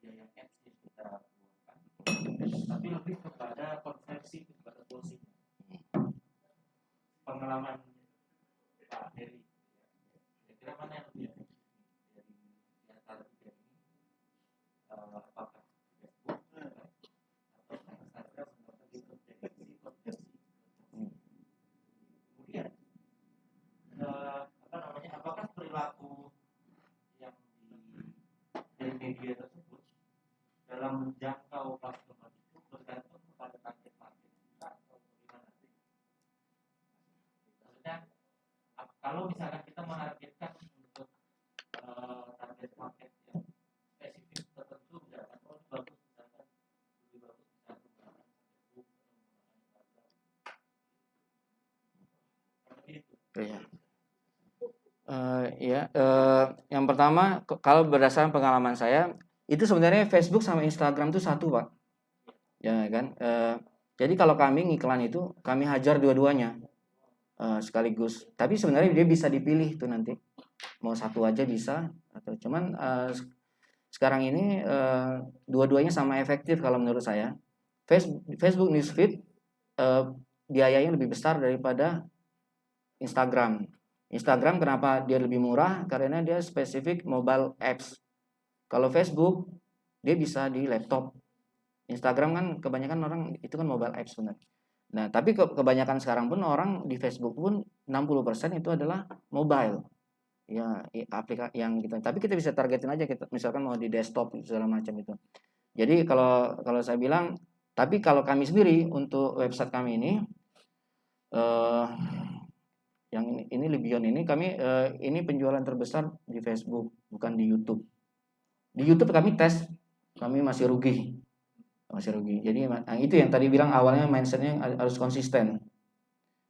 biaya ads yang kita keluarkan, tapi lebih kepada konversi kepada closing. Pengalaman Pak Heri, kira-kira mana yang lebih efektif dari antara tiga ini? Apakah Facebook atau Instagram atau deteksi konversi? Kemudian apakah perilaku yang dari media tersebut dalam menjangkau customer itu bergantung kepada target market kita atau bagaimana? Maksudnya kalau misalkan kita menargetkan untuk target market yang spesifik tertentu, misalkan bagus, misalkan lebih bagus misalkan menggunakan Facebook atau menggunakan Instagram, seperti itu. Iya. Yang pertama kalau berdasarkan pengalaman saya itu sebenarnya Facebook sama Instagram itu satu, Pak. Ya kan. Jadi kalau kami ngiklan itu kami hajar dua-duanya sekaligus. Tapi sebenarnya dia bisa dipilih tuh nanti. Mau satu aja bisa atau cuman sekarang ini dua-duanya sama efektif kalau menurut saya. Facebook Newsfeed biayanya lebih besar daripada Instagram. Instagram kenapa dia lebih murah? Karena dia spesifik mobile apps. Kalau Facebook dia bisa di laptop. Instagram kan kebanyakan orang itu kan mobile apps benar. Nah, tapi kebanyakan sekarang pun orang di Facebook pun 60% itu adalah mobile. Ya, aplikasi yang kita. Tapi kita bisa targetin aja kita misalkan mau di desktop segala macam itu. Jadi kalau saya bilang, tapi kalau kami sendiri untuk website kami ini yang ini Libion ini kami ini penjualan terbesar di Facebook bukan di YouTube. Di YouTube kami tes, kami masih rugi. Jadi itu yang tadi bilang awalnya mindsetnya harus konsisten.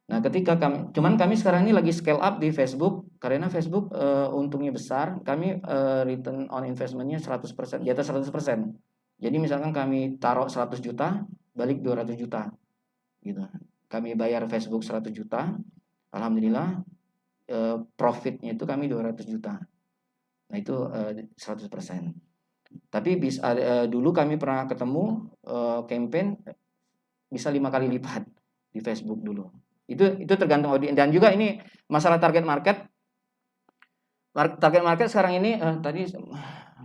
Nah, ketika kami sekarang ini lagi scale up di Facebook karena Facebook untungnya besar, kami return on investment-nya 100%, di atas 100%. Jadi misalkan kami taruh 100 juta, balik 200 juta. Gitu. Kami bayar Facebook 100 juta, alhamdulillah profitnya itu kami 200 juta. Nah, itu 100%. Tapi dulu kami pernah ketemu campaign bisa 5 kali lipat di Facebook dulu. Itu tergantung audiens dan juga ini masalah target market. Target market sekarang ini tadi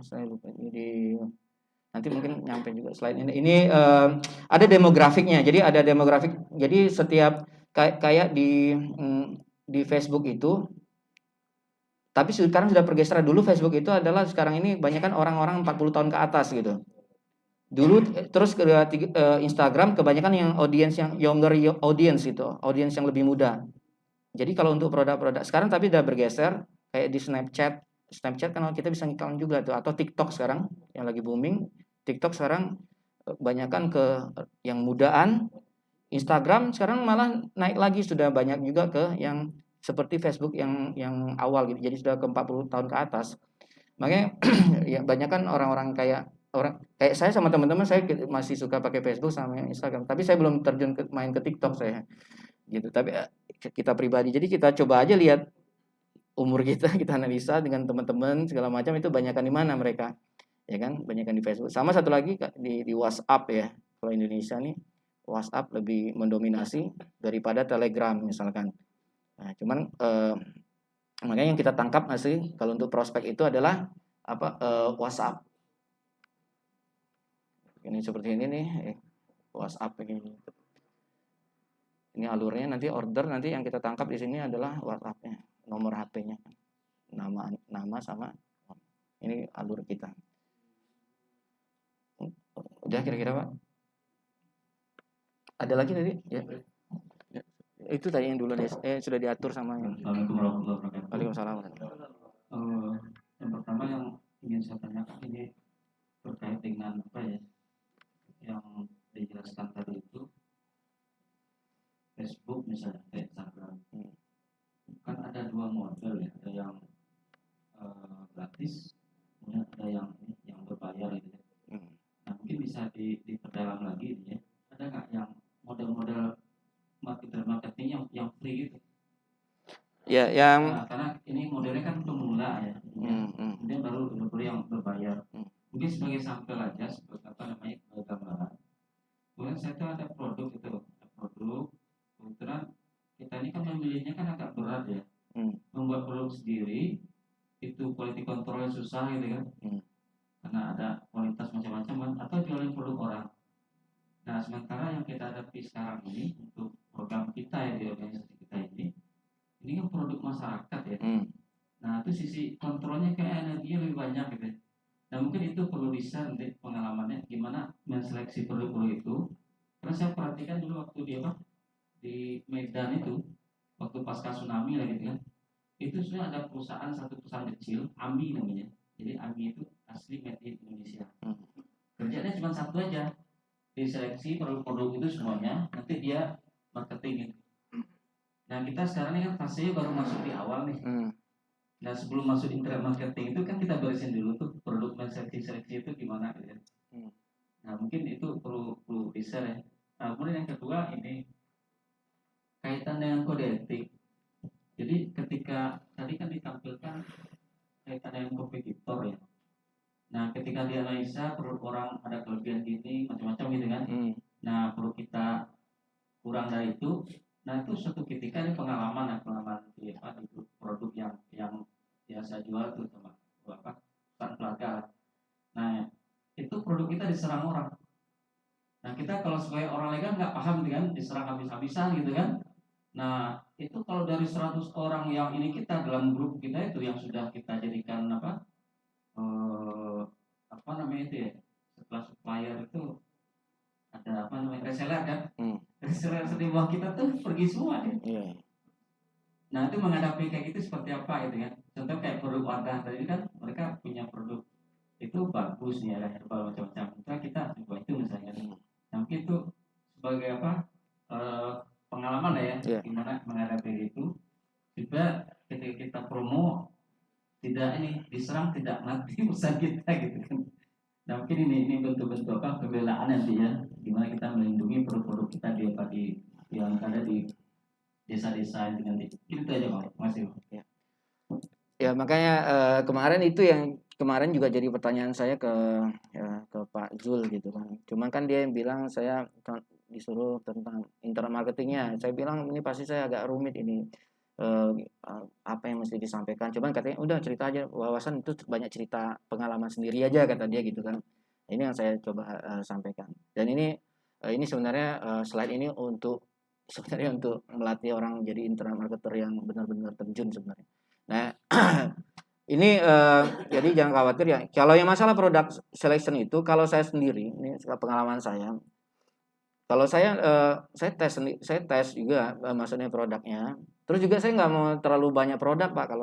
saya lupa jadi nanti mungkin nyampe juga slide ini. Ini ada demografiknya. Jadi ada demografik. Jadi setiap kayak di Facebook itu. Tapi sekarang sudah pergeseran. Dulu Facebook itu adalah sekarang ini banyak kan orang-orang 40 tahun ke atas gitu. Dulu terus ke Instagram kebanyakan yang audiens yang younger audience itu, audiens yang lebih muda. Jadi kalau untuk produk-produk sekarang tapi udah bergeser kayak di Snapchat kan kita bisa ngiklan juga tuh atau TikTok sekarang yang lagi booming. TikTok sekarang kebanyakan ke yang mudaan. Instagram sekarang malah naik lagi sudah banyak juga ke yang seperti Facebook yang awal gitu. Jadi sudah ke 40 tahun ke atas. Makanya ya banyak kan orang kayak saya sama teman-teman saya masih suka pakai Facebook sama Instagram. Tapi saya belum terjun main ke TikTok saya. Gitu. Tapi kita pribadi. Jadi kita coba aja lihat umur kita analisa dengan teman-teman segala macam itu banyakan di mana mereka. Ya kan? Banyakan di Facebook. Sama satu lagi di WhatsApp ya. Kalau Indonesia nih WhatsApp lebih mendominasi daripada Telegram misalkan. Nah, cuman makanya yang kita tangkap masih kalau untuk prospek itu adalah WhatsApp. Ini seperti ini nih, WhatsApp begini. Ini alurnya nanti order nanti yang kita tangkap di sini adalah WhatsApp-nya, nomor HP-nya, nama sama ini alur kita. Udah kira-kira Pak? Ada lagi tadi? Ya. Itu tadi yang dulu sudah diatur sama yang. Waalaikumsalam. Yang pertama yang ingin saya tanyakan ini terkait dengan apa ya yang dijelaskan tadi itu Facebook misalnya Instagram kan ada dua model ya, ada yang gratis kemudian ada yang berbayar gitu ya. Nah mungkin bisa diperdalam lagi ya, ada nggak yang model-model marketing yang free gitu ya karena ini sebagai sampel aja, sebagai apa namanya gambaran. Kemudian saya tuh ada produk itu, ada produk. Kebetulan kita ini kan memilihnya kan agak berat ya. Membuat produk sendiri itu quality controlnya susah gitu kan. Karena ada kualitas macam-macam kan, atau jualin produk orang. Nah, sementara yang kita hadapi sekarang ini untuk program kita ya di organisasi kita ini kan produk masyarakat ya. Nah, itu sisi kontrolnya kayak energinya lebih banyak gitu. Nah, mungkin itu perlu di-share nanti pengalamannya gimana menseleksi produk-produk itu. Karena saya perhatikan dulu waktu di di Medan itu, waktu pasca tsunami lah gitu kan. Itu sudah ada satu perusahaan kecil, AMI namanya. Jadi AMI itu asli made in Indonesia. Kerjanya cuma satu aja, diseleksi produk-produk itu semuanya, nanti dia marketing. Nah, kita sekarang ini kan fasenya baru masuk di awal nih. Nah, sebelum masuk internet marketing itu kan kita beresin dulu tuh produk seleksi itu gimana gitu. Nah, mungkin itu perlu di-share ya. Nah, kemudian yang kedua ini kaitan dengan kode etik. Jadi ketika tadi kan ditampilkan kaitan dengan kompetitor ya. Nah, ketika dianalisa produk orang ada kelebihan gini macam-macam gitu kan. Nah, produk kita kurang dari itu. Nah, itu suatu ketika ini pengalaman di produk yang biasa jual tuh sama perusahaan pelajar. Nah, itu produk kita diserang orang. Nah, kita kalau sebagai orang legal nggak paham gitu kan, diserang habis-habisan gitu kan. Nah, itu kalau dari 100 orang yang ini kita dalam grup kita itu yang sudah kita jadikan apa namanya itu ya, setelah supplier itu ada apa namanya reseller kan. Reseller di bawah kita tuh pergi semua ya. Nah, itu menghadapi kayak gitu seperti apa gitu kan. Contoh kayak produk wadah tadi kan, mereka punya produk itu bagus nih, ada herbal macam-macam. Kita coba itu misalnya. Nah, mungkin itu sebagai pengalaman lah ya, gimana menghadapi itu. Juga ketika kita promo tidak diserang tidak mati usaha kita gitu kan. Nah, mungkin ini bentuk-bentuk pembelaan nantinya, gimana kita melindungi produk-produk kita di yang ada di desa-desa dengan itu aja Pak. Masih. Ya, makanya kemarin itu yang kemarin juga jadi pertanyaan saya ke Pak Zul gitu kan. Cuman kan dia yang bilang saya disuruh tentang internet marketingnya. Saya bilang ini pasti saya agak rumit ini. Apa yang mesti disampaikan. Cuman katanya udah cerita aja, wawasan itu banyak cerita pengalaman sendiri aja kata dia gitu kan. Ini yang saya coba sampaikan. Dan ini sebenarnya slide ini sebenarnya untuk melatih orang jadi internet marketer yang benar-benar terjun sebenarnya. Nah, ini jadi jangan khawatir ya. Kalau yang masalah product selection itu, kalau saya sendiri, ini pengalaman saya. Kalau saya tes juga maksudnya produknya. Terus juga saya nggak mau terlalu banyak produk Pak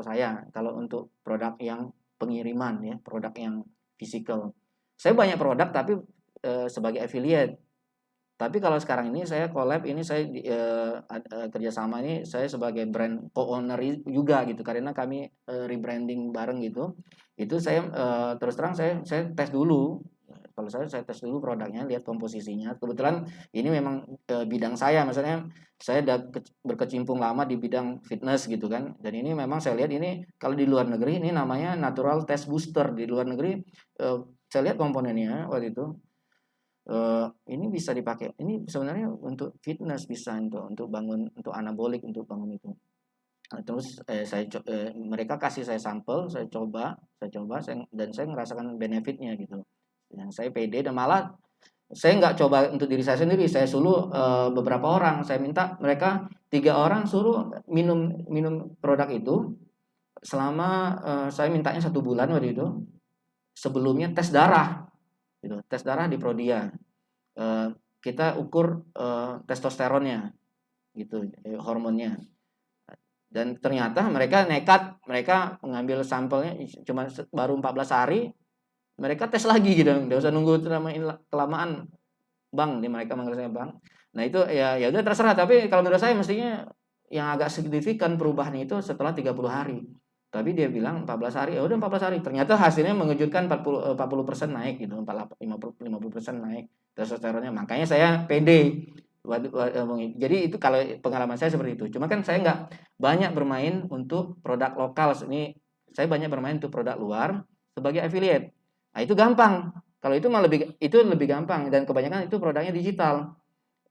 kalau untuk produk yang pengiriman ya, produk yang physical. Saya banyak produk tapi sebagai affiliate. Tapi kalau sekarang ini saya collab, ini saya kerjasama ini saya sebagai brand co-owner juga gitu, karena kami rebranding bareng gitu. Itu saya terus terang saya tes dulu. Kalau saya tes dulu produknya, lihat komposisinya. Kebetulan ini memang bidang saya, maksudnya saya udah berkecimpung lama di bidang fitness gitu kan. Dan ini memang saya lihat ini kalau di luar negeri ini namanya natural test booster. Di luar negeri saya lihat komponennya waktu itu. Ini bisa dipakai. Ini sebenarnya untuk fitness, bisa untuk bangun, untuk anabolik, untuk bangun itu. Terus mereka kasih saya sampel, saya coba dan saya merasakan benefitnya gitu. Yang saya pede, dan malah saya nggak coba untuk diri saya sendiri, saya suruh beberapa orang, saya minta mereka 3 orang suruh minum produk itu selama saya mintanya 1 bulan waktu itu. Sebelumnya tes darah gitu, tes darah di Prodia, kita ukur testosteronnya gitu, hormonnya. Dan ternyata mereka nekat, mereka mengambil sampelnya cuma baru 14 hari. Mereka tes lagi gitu, nggak usah nunggu kelamaan bang, mereka manggil saya bang. Nah itu ya udah terserah, tapi kalau menurut saya mestinya yang agak signifikan perubahan itu setelah 30 hari. Tapi dia bilang 14 hari, ya udah 14 hari. Ternyata hasilnya mengejutkan, 40% naik gitu, 50% naik testosteronnya. Makanya saya pede. Jadi itu kalau pengalaman saya seperti itu. Cuma kan saya nggak banyak bermain untuk produk lokal. Ini saya banyak bermain untuk produk luar sebagai affiliate. Nah, itu gampang. Kalau itu malah lebih gampang dan kebanyakan itu produknya digital.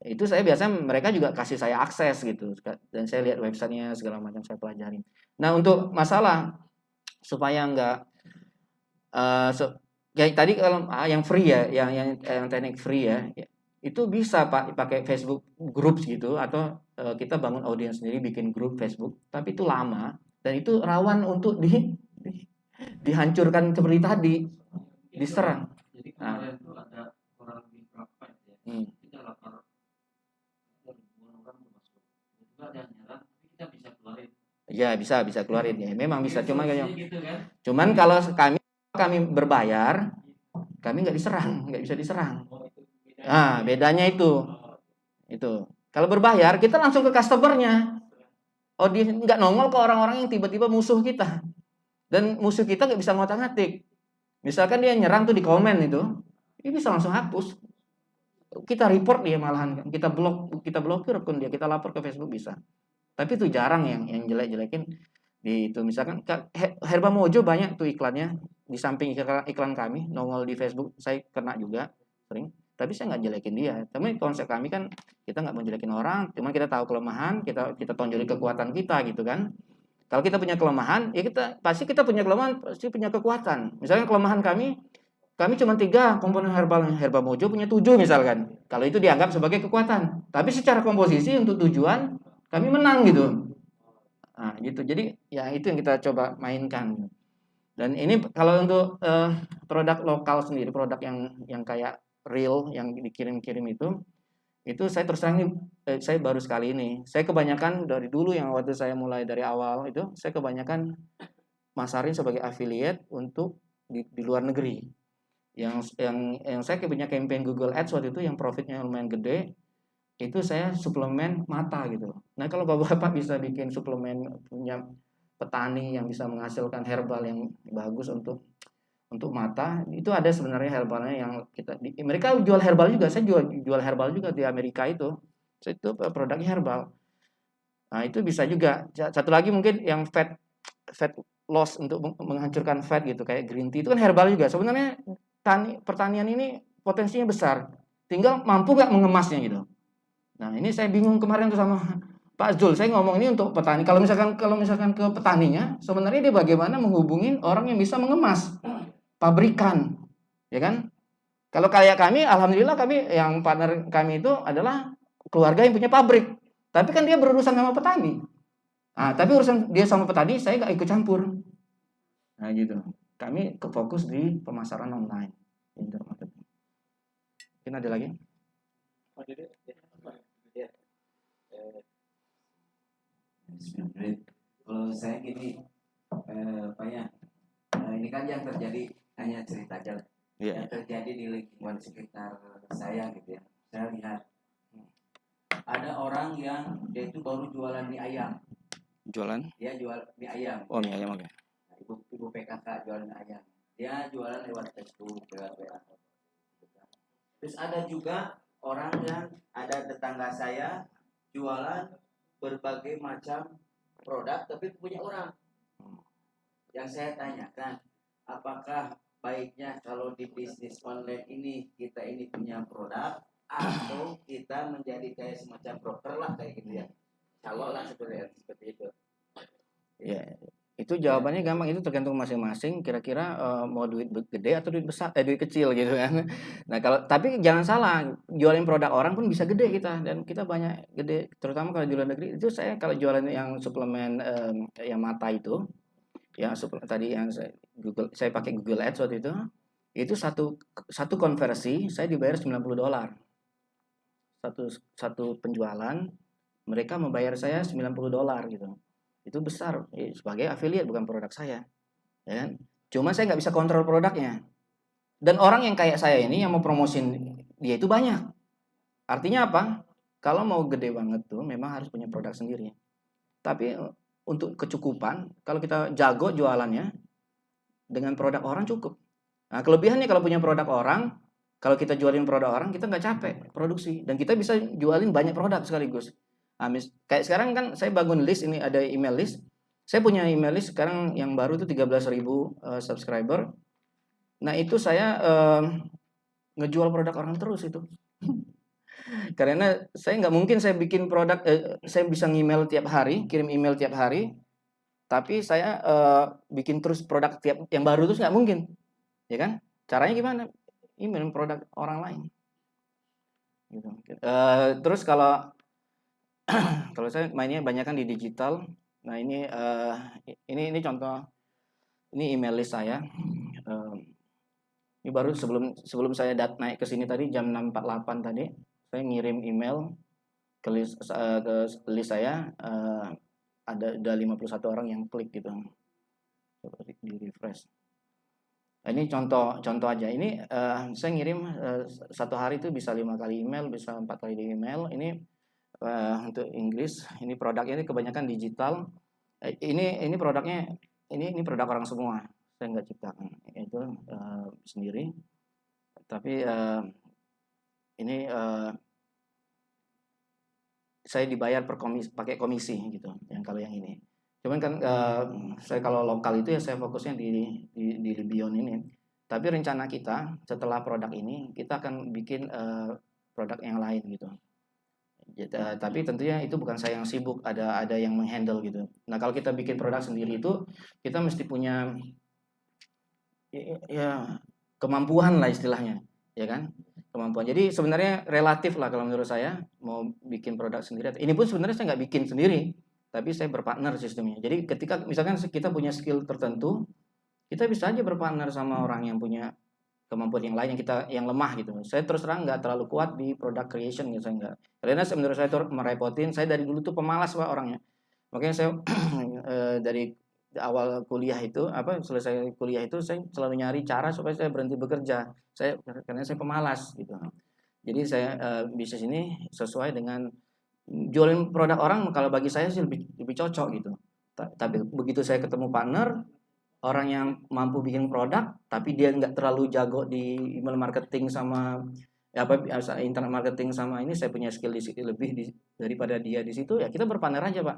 Itu saya biasanya mereka juga kasih saya akses gitu dan saya lihat websitenya segala macam saya pelajarin. Nah, untuk masalah supaya nggak kayak tadi kalau yang free ya, yang teknik free ya, itu bisa Pak pakai Facebook Groups gitu atau kita bangun audiens sendiri bikin grup Facebook, tapi itu lama dan itu rawan untuk dihancurkan seperti tadi, diserang. Jadi Nah, kemarin itu ada kurang lebih berapa ya? Kita lapor ribuan orang tuh masuk. Juga ada yang nyerang, tapi kita bisa keluarin. ya bisa keluarin ya. Memang bisa, Solusinya gitu kan? cuman kalau kami berbayar, kami nggak bisa diserang. Oh, itu bedanya. Nah, bedanya itu. Oh, Itu. Kalau berbayar, kita langsung ke customernya. Oh, dia nggak nongol ke orang-orang yang tiba-tiba musuh kita. Dan musuh kita nggak bisa ngotak-ngatik. Misalkan dia nyerang tuh di komen itu, dia bisa langsung hapus. Kita report dia malahan, kita blokir akun dia, kita lapor ke Facebook bisa. Tapi itu jarang yang jelek-jelekin di itu. Misalkan Herba Mojo banyak tuh iklannya di samping iklan kami nongol di Facebook, saya kena juga sering. Tapi saya nggak jelekin dia. Tapi konsep kami kan kita nggak mau jelekin orang, cuma kita tahu kelemahan, kita tonjolin kekuatan kita gitu kan. Kalau kita punya kelemahan, ya kita punya kelemahan, pasti punya kekuatan. Misalnya kelemahan kami cuma 3 komponen herbal, Herba Mojo punya 7 misalkan. Kalau itu dianggap sebagai kekuatan. Tapi secara komposisi untuk tujuan kami menang gitu. Nah, gitu. Jadi ya itu yang kita coba mainkan. Dan ini kalau untuk produk lokal sendiri, produk yang kayak real yang dikirim-kirim itu saya terus terang ini saya baru sekali ini. Saya kebanyakan dari dulu yang waktu saya mulai dari awal itu saya kebanyakan masarin sebagai affiliate untuk di luar negeri. Yang saya punya campaign Google Ads waktu itu yang profitnya lumayan gede, itu saya suplemen mata gitu. Nah, kalau Bapak bisa bikin suplemen punya petani yang bisa menghasilkan herbal yang bagus untuk mata, itu ada sebenarnya herbalnya yang mereka jual herbal juga, saya jual herbal juga di Amerika itu. So, itu produknya herbal. Nah, itu bisa juga. Satu lagi mungkin yang fat loss untuk menghancurkan fat gitu kayak green tea itu kan herbal juga. Sebenarnya pertanian ini potensinya besar. Tinggal mampu nggak mengemasnya gitu. Nah, ini saya bingung kemarin tuh sama Pak Zul. Saya ngomong ini untuk petani. Kalau misalkan ke petaninya, sebenarnya dia bagaimana menghubungin orang yang bisa mengemas, pabrikan, ya kan? Kalau kayak kami, alhamdulillah kami yang partner kami itu adalah keluarga yang punya pabrik. Tapi kan dia berurusan sama petani. Nah, tapi urusan dia sama petani, saya nggak ikut campur. Nah, gitu. Kami fokus di pemasaran online, internet marketing. Mungkin ada lagi? Pak Dede, ya. Kalau saya gini, Pak ya, ini kan yang terjadi hanya cerita aja. Yang terjadi di lingkungan sekitar saya gitu ya. Saya lihat ada orang yang dia itu baru jualan mie ayam. Jualan? Dia jual mie ayam. Oh, mie ayam, oke. Nah, ibu PKK jualan mie ayam. Dia jualan lewat Facebook, lewat WA. Terus ada juga orang yang ada tetangga saya jualan berbagai macam produk tapi punya orang. Yang saya tanyakan, apakah baiknya kalau di bisnis online ini kita ini punya produk atau kita menjadi kayak semacam broker lah kayak gitu ya. Kalau lah seperti itu. Ya, itu jawabannya gampang, itu tergantung masing-masing kira-kira mau duit gede atau duit besar, duit kecil gitu kan. Nah, tapi jangan salah, jualin produk orang pun bisa gede kita dan kita banyak gede, terutama kalau di luar negeri. Itu saya kalau jualan yang suplemen yang mata itu, ya tadi yang saya pakai Google Ads waktu itu satu konversi saya dibayar $90. Satu penjualan mereka membayar saya $90 gitu. Itu besar sebagai affiliate, bukan produk saya, ya kan? Cuma saya nggak bisa kontrol produknya. Dan orang yang kayak saya ini yang mau promosin dia itu banyak. Artinya apa? Kalau mau gede banget tuh memang harus punya produk sendiri. Tapi untuk kecukupan, kalau kita jago jualannya dengan produk orang cukup. Nah, kelebihannya kalau punya produk orang, kalau kita jualin produk orang, kita nggak capek produksi dan kita bisa jualin banyak produk sekaligus. Kayak sekarang kan saya bangun list, ini ada email list. Saya punya email list sekarang yang baru itu 13.000 subscriber. Nah itu saya ngejual produk orang terus itu. Karena saya nggak mungkin saya bikin produk, saya bisa email tiap hari, kirim email tiap hari, tapi saya bikin terus produk tiap yang baru terus nggak mungkin, ya kan? Caranya gimana? Email produk orang lain. Gitu. Terus kalau saya mainnya banyak kan di digital. Nah ini contoh, ini email list saya. Ini baru sebelum saya naik ke sini tadi jam 6.48 tadi, saya ngirim email ke list saya, ada 51 orang yang klik gitu. Coba di refresh. Nah, ini contoh aja. Ini saya ngirim satu hari itu bisa 5 kali email, bisa 4 kali email. Ini untuk Inggris. Ini produknya ini kebanyakan digital. Ini produknya ini produk orang semua. Saya nggak ciptakan itu sendiri. Tapi ini saya dibayar pakai komisi gitu. Kalau yang ini. Cuman kan saya kalau lokal itu ya saya fokusnya di Libion ini. Tapi rencana kita setelah produk ini kita akan bikin produk yang lain gitu. Tapi tentunya itu bukan saya yang sibuk, ada yang menghandle gitu. Nah kalau kita bikin produk sendiri itu kita mesti punya ya kemampuan lah istilahnya, ya kan? Kemampuan. Jadi sebenarnya relatif lah kalau menurut saya mau bikin produk sendiri. Ini pun sebenarnya saya nggak bikin sendiri, tapi saya berpartner sistemnya. Jadi ketika misalkan kita punya skill tertentu, kita bisa aja berpartner sama orang yang punya kemampuan yang lain yang lemah gitu. Saya terus terang nggak terlalu kuat di product creation gitu, saya nggak. Karena menurut saya itu merepotin. Saya dari dulu tuh pemalas Pak orangnya. Makanya saya dari awal kuliah itu selesai kuliah itu saya selalu nyari cara supaya saya berhenti bekerja. Karena saya pemalas gitu. Jadi saya bisnis ini sesuai dengan jualin produk orang, kalau bagi saya sih lebih cocok gitu. Tapi begitu saya ketemu partner orang yang mampu bikin produk tapi dia nggak terlalu jago di email marketing sama internet marketing sama ini, saya punya skill di situ lebih daripada dia di situ, ya kita berpartner aja Pak.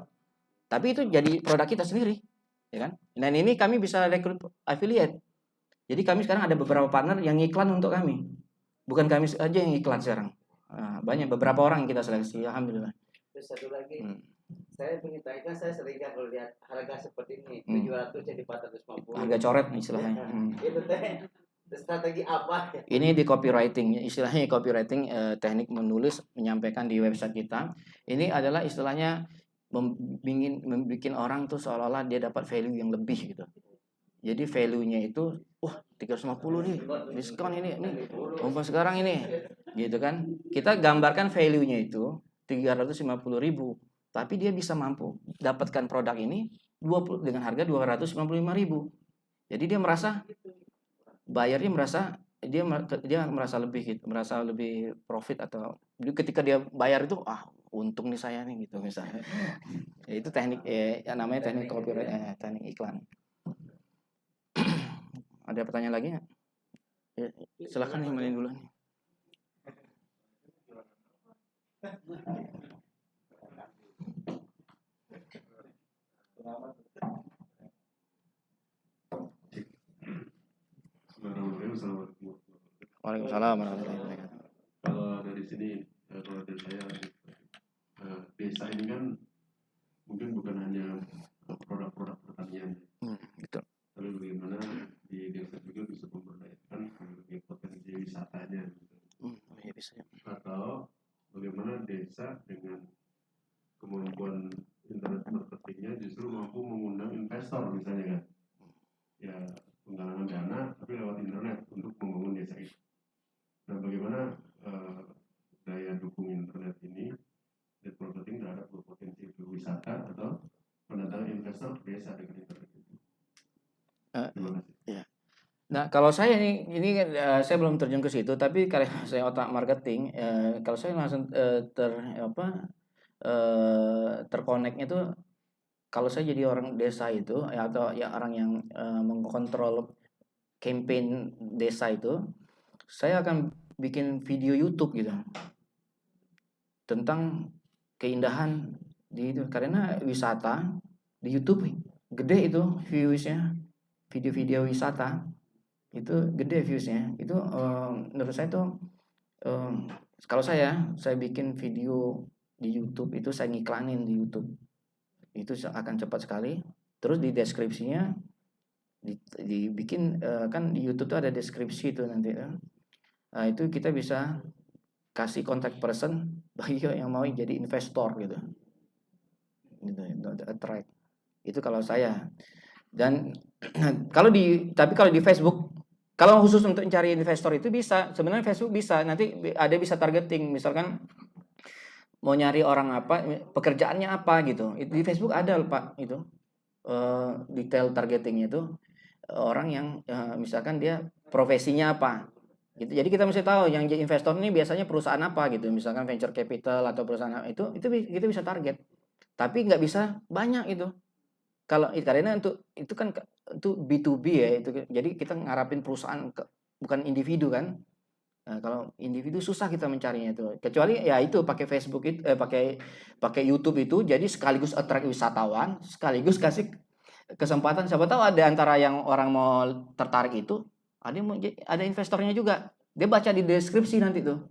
Tapi itu jadi produk kita sendiri, ya kan? Dan ini kami bisa rekrut affiliate. Jadi kami sekarang ada beberapa partner yang iklan untuk kami. Bukan kami aja yang iklan sekarang. Banyak beberapa orang yang kita seleksi, alhamdulillah. Terus satu lagi, saya ingin tanyakan, saya sering kalau lihat harga seperti ini 700 jadi 450. Harga coret istilahnya. Itu teh strategi apa? Ini di copywriting, istilahnya copywriting, teknik menulis, menyampaikan di website kita. Ini adalah istilahnya membuat orang tuh seolah-olah dia dapat value yang lebih gitu. Jadi value-nya itu, 350 nih, diskon ini mumpung sekarang ini, gitu kan. Kita gambarkan value-nya itu 350.000, tapi dia bisa mampu dapatkan produk ini dengan harga 295.000. Jadi dia merasa, bayarnya merasa dia merasa lebih gitu, merasa lebih profit, atau ketika dia bayar itu untung nih saya nih gitu misalnya. Itu teknik namanya teknik copywriting, teknik iklan. Ada pertanyaan lagi nggak? Silakan nih Melin dulu nih. Waalaikumsalam warahmatullahi wabarakatuh. Kalau dari sini, kalau dari saya, desa ini kan mungkin bukan hanya produk-produk pertanian, Betul. tapi bagaimana di desa juga bisa memberdayakan berbagai potensi wisatanya, Ya bisa. atau bagaimana desa dengan kemampuan internet marketingnya justru mampu mengundang investor misalnya kan, ya penggalangan dana tapi lewat internet untuk membangun desa itu. Nah, bagaimana daya dukung internet ini dan marketing terhadap potensi wisata atau pendatangan investor ke desa dengan internet itu? Terima kasih. Ya. Nah, kalau saya ini saya belum terjun ke situ, tapi kalau saya otak marketing, kalau saya langsung terkoneknya tuh, kalau saya jadi orang desa itu atau ya orang yang mengkontrol campaign desa itu, saya akan bikin video YouTube gitu tentang keindahan di itu, karena wisata di YouTube gede itu viewsnya, video-video wisata itu gede viewsnya. Itu menurut saya tuh kalau saya bikin video di YouTube itu saya ngiklanin di YouTube itu akan cepat sekali. Terus di deskripsinya dibikin kan di YouTube tuh ada deskripsi itu nanti ya. Nah, itu kita bisa kasih contact person bagi yang mau jadi investor gitu. Gitu, attract. Itu kalau saya. Dan tapi kalau di Facebook, kalau khusus untuk mencari investor itu bisa, sebenarnya Facebook bisa, nanti ada bisa targeting, misalkan mau nyari orang apa, pekerjaannya apa gitu. Di Facebook ada Pak itu detail targetingnya itu orang yang misalkan dia profesinya apa. Gitu. Jadi kita mesti tahu yang jadi investor ini biasanya perusahaan apa gitu, misalkan venture capital atau perusahaan itu kita bisa target. Tapi nggak bisa banyak itu. Kalau karena itu kan itu B2B ya itu. Jadi kita ngarapin perusahaan bukan individu kan. Nah, kalau individu susah kita mencarinya itu. Kecuali ya itu pakai Facebook itu pakai YouTube itu jadi sekaligus attract wisatawan, sekaligus kasih kesempatan siapa tahu ada antara yang orang mau tertarik itu ada investornya juga. Dia baca di deskripsi nanti tuh.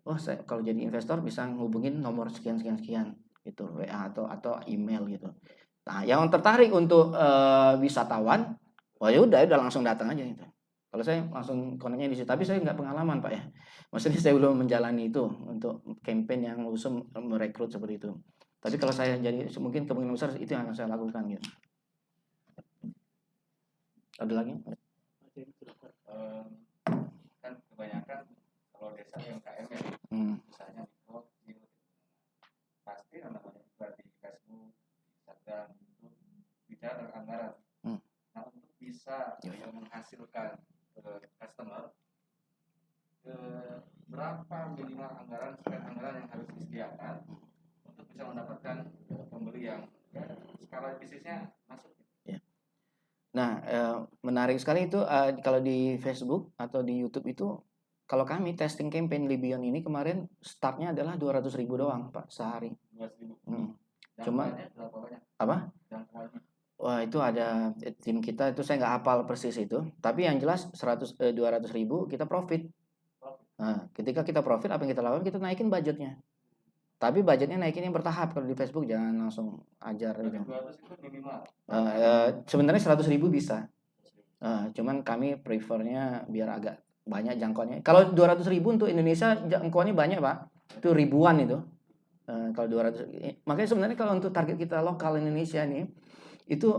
Oh, saya kalau jadi investor bisa ngubungin nomor sekian sekian sekian gitu, WA atau email gitu. Nah, yang tertarik untuk wisatawan, wah ya udah langsung datang aja gitu. Kalau saya langsung koneknya di situ, tapi saya nggak pengalaman Pak ya. Maksudnya saya belum menjalani itu untuk campaign yang khusus merekrut seperti itu. Tapi kalau saya jadi mungkin kemungkinan besar itu yang akan saya lakukan gitu. Ada lagi? Kan kebanyakan kalau desa UMKM ya, misalnya mikro, kecil, pasti namanya juga di Facebook, Instagram, YouTube, bicara tentang anggaran. Nah, untuk bisa menghasilkan customer, berapa minimal anggaran yang harus disediakan untuk bisa mendapatkan pembeli yang skala bisnisnya masuk. Nah, menarik sekali itu kalau di Facebook atau di YouTube itu kalau kami testing campaign Libion ini kemarin startnya adalah 200.000 doang Pak sehari. 200.000. Cuma berapa banyak? Apa? Wah itu ada tim kita itu saya nggak hafal persis itu. Tapi yang jelas 200.000 kita profit. Nah, ketika kita profit apa yang kita lakukan kita naikin budgetnya. Tapi budgetnya naikin yang bertahap. Kalau di Facebook jangan langsung ajar gitu. 200 itu minimal. Sebenarnya 100.000 bisa. Cuman kami prefernya biar agak banyak jangkauannya. Kalau 200.000 untuk Indonesia jangkauannya banyak Pak. Itu ribuan itu. Kalau 200, makanya sebenarnya kalau untuk target kita lokal Indonesia nih, itu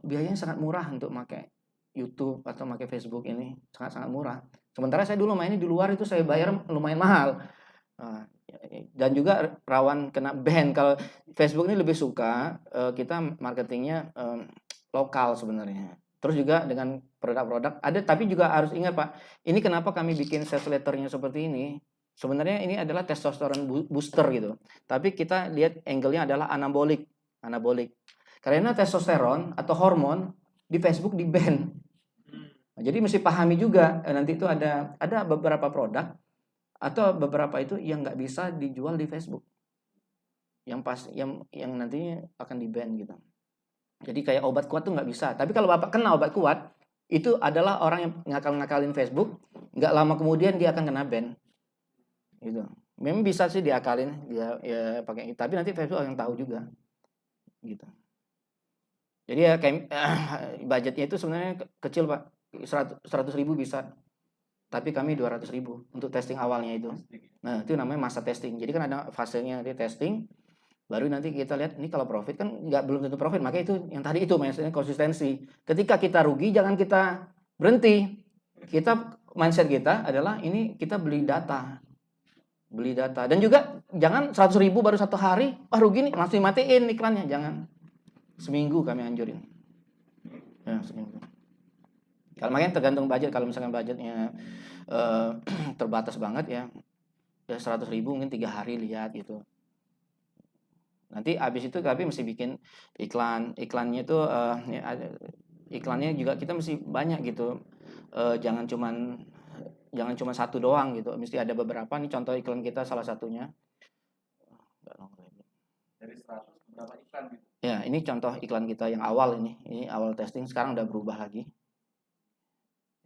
biayanya sangat murah untuk pakai YouTube atau pakai Facebook ini sangat murah. Sementara saya dulu mainnya di luar itu saya bayar lumayan mahal. Dan juga rawan kena ban. Kalau Facebook ini lebih suka kita marketingnya lokal sebenarnya. Terus juga dengan produk-produk ada, tapi juga harus ingat Pak, ini kenapa kami bikin sales letternya seperti ini. Sebenarnya ini adalah testosteron booster gitu. Tapi kita lihat angle-nya adalah anabolik. Karena testosteron atau hormon di Facebook di ban. Jadi mesti pahami juga nanti itu ada beberapa produk atau beberapa itu yang nggak bisa dijual di Facebook, yang nantinya akan di ban gitu. Jadi kayak obat kuat tuh nggak bisa. Tapi kalau Bapak kena obat kuat, itu adalah orang yang ngakalin Facebook, nggak lama kemudian dia akan kena ban. Gitu. Memang bisa sih diakalin dia ya pakai, tapi nanti Facebook akan tahu juga. Gitu. Jadi ya kayak budgetnya itu sebenarnya kecil Pak, 100.000 bisa. Tapi kami 200.000 untuk testing awalnya itu. Nah itu namanya masa testing. Jadi kan ada fasenya dia testing, baru nanti kita lihat ini kalau profit kan belum tentu profit. Makanya itu yang tadi itu maksudnya konsistensi. Ketika kita rugi jangan kita berhenti. Mindset kita adalah ini kita beli data. Dan juga jangan 100.000 baru satu hari, rugi nih langsung matiin iklannya. Jangan. Seminggu kami anjurin. Ya seminggu. Kalau makanya tergantung budget. Kalau misalkan budgetnya terbatas banget ya 100.000 mungkin 3 hari lihat gitu. Nanti habis itu tapi mesti bikin iklannya itu iklannya juga kita mesti banyak gitu. Jangan cuma satu doang gitu. Mesti ada beberapa. Nih contoh iklan kita salah satunya. Dari 100 berapa iklan gitu? Ya ini contoh iklan kita yang awal ini awal testing, sekarang udah berubah lagi.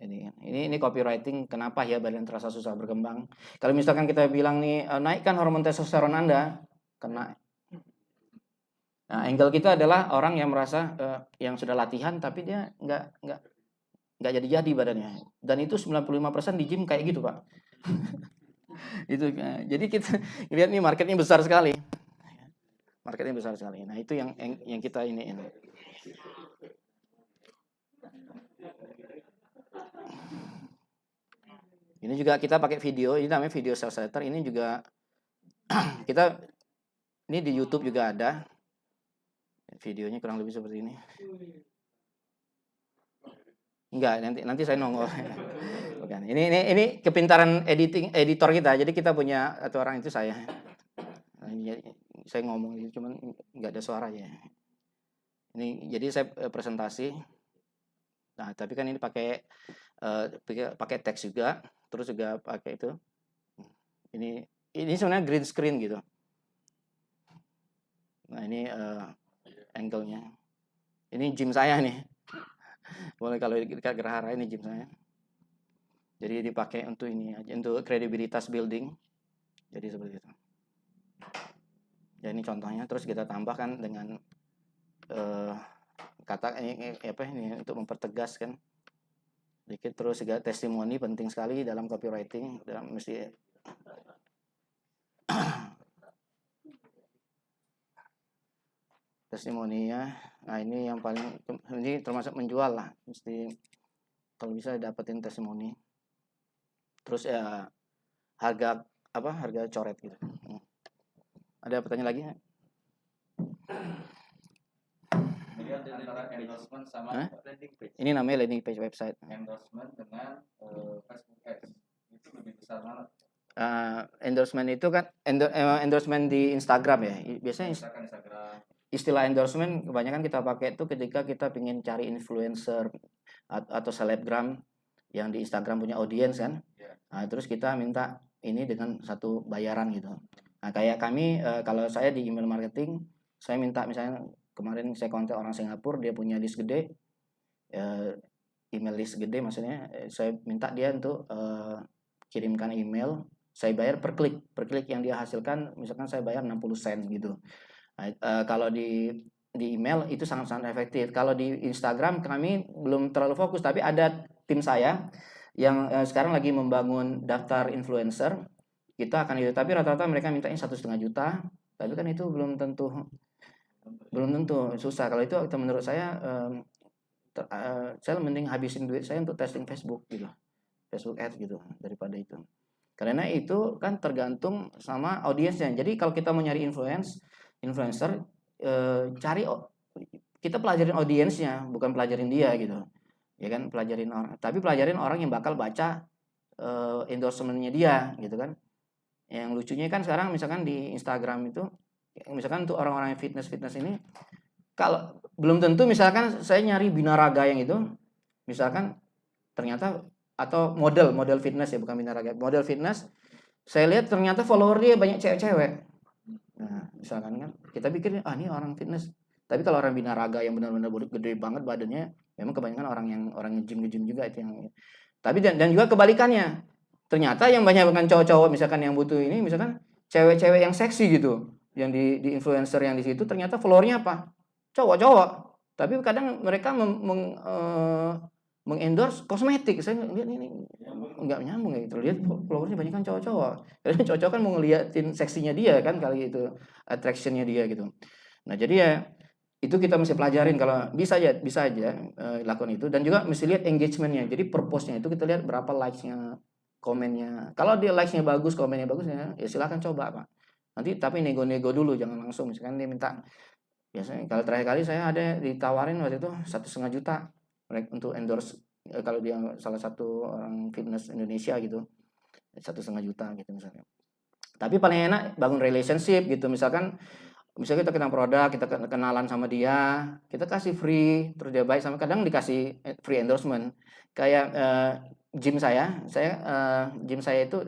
Ini copywriting, kenapa ya badan terasa susah berkembang. Kalau misalkan kita bilang nih naikkan hormon testosteron Anda, kena. Nah, angle kita adalah orang yang merasa yang sudah latihan tapi dia nggak jadi badannya. Dan itu 95% di gym kayak gitu, Pak. Itu jadi kita lihat nih marketnya besar sekali. Marketnya besar sekali. Nah, itu yang kita ini. Ini juga kita pakai video, ini namanya video sales letter. Ini juga kita ini di YouTube juga ada. Videonya kurang lebih seperti ini. Enggak, nanti saya nongol. Bukan. Ini kepintaran editor kita. Jadi kita punya satu orang itu saya. Saya ngomong gitu, cuman nggak ada suara ya. Ini jadi saya presentasi. Nah, tapi kan ini pakai teks juga, terus juga pakai itu. Ini sebenarnya green screen gitu. Nah, ini angle-nya. Ini gym saya nih. Boleh kalau dekat Gerahara, ini gym saya. Jadi dipakai untuk ini aja, untuk kredibilitas building. Jadi seperti itu. Ya, ini contohnya, terus kita tambahkan dengan kata ini untuk mempertegas kan. Dikit, terus juga testimoni penting sekali dalam copywriting, dalam mesti testimoninya. Nah, ini yang paling, ini termasuk menjual lah, mesti kalau bisa dapetin testimoni. Terus ya harga coret gitu. Ada pertanyaan lagi? Antara endorsement sama Landing page. Ini namanya landing page website. endorsement dengan Facebook Ads itu lebih besar mana? Endorsement itu kan endorsement di Instagram ya. Biasanya Misalkan Instagram. istilah endorsement kebanyakan kita pakai itu ketika kita ingin cari influencer atau selebgram yang di Instagram punya audiens kan. Nah, terus kita minta ini dengan satu bayaran gitu. Nah, kayak kami kalau saya di email marketing, saya minta misalnya kemarin saya kontak orang Singapura, dia punya list gede, email list gede maksudnya, saya minta dia untuk kirimkan email, saya bayar per klik yang dia hasilkan, misalkan saya bayar 60 sen gitu. Nah, kalau di email itu sangat-sangat efektif. Kalau di Instagram kami belum terlalu fokus, tapi ada tim saya yang sekarang lagi membangun daftar influencer. Kita akan itu, tapi rata-rata mereka mintanya 1,5 juta, tapi kan itu belum tentu susah. Kalau itu menurut saya mending habisin duit saya untuk testing Facebook gitu, Facebook Ads gitu daripada itu. Karena itu kan tergantung sama audiensnya. Jadi kalau kita mau nyari influencer, kita pelajarin audiensnya, bukan pelajarin dia gitu, ya kan, pelajarin orang. Tapi pelajarin orang yang bakal baca endorsementnya dia gitu kan. Yang lucunya kan sekarang misalkan di Instagram itu, misalkan untuk orang-orang yang fitness ini, kalau belum tentu misalkan saya nyari binaraga yang itu, misalkan ternyata atau model fitness ya, bukan binaraga, model fitness, saya lihat ternyata follower dia banyak cewek-cewek. Nah, misalkan kan kita pikir ini orang fitness, tapi kalau orang binaraga yang benar-benar gede banget badannya, memang kebanyakan orang yang gym juga itu yang. Tapi dan juga kebalikannya, ternyata yang banyak bukan cowok-cowok misalkan yang butuh ini, misalkan cewek-cewek yang seksi gitu, yang di influencer yang di situ ternyata followernya apa? Cowok-cowok. Tapi kadang mereka mengendorse kosmetik. Saya lihat ini nggak nyambung gitu. Lihat followernya banyak kan cowok-cowok. Jadi cowok kan mau ngeliatin seksinya dia kan, kali itu attractionnya dia gitu. Nah, jadi ya itu kita mesti pelajarin. Kalau bisa aja lakukan itu, dan juga mesti lihat engagementnya. Jadi purpose-nya itu kita lihat berapa likes-nya, komennya. Kalau dia likes-nya bagus, komennya bagus ya silakan coba Pak. Nanti tapi nego-nego dulu, jangan langsung. Misalkan dia minta, biasanya kalau terakhir kali saya ada ditawarin waktu itu 1,5 juta untuk endorse, kalau dia salah satu orang fitness Indonesia gitu, 1,5 juta gitu misalnya. Tapi paling enak bangun relationship gitu. Misalnya kita kenal produk, kita kenalan sama dia, kita kasih free, terus dia baik, sama kadang dikasih free endorsement. Kayak gym saya itu,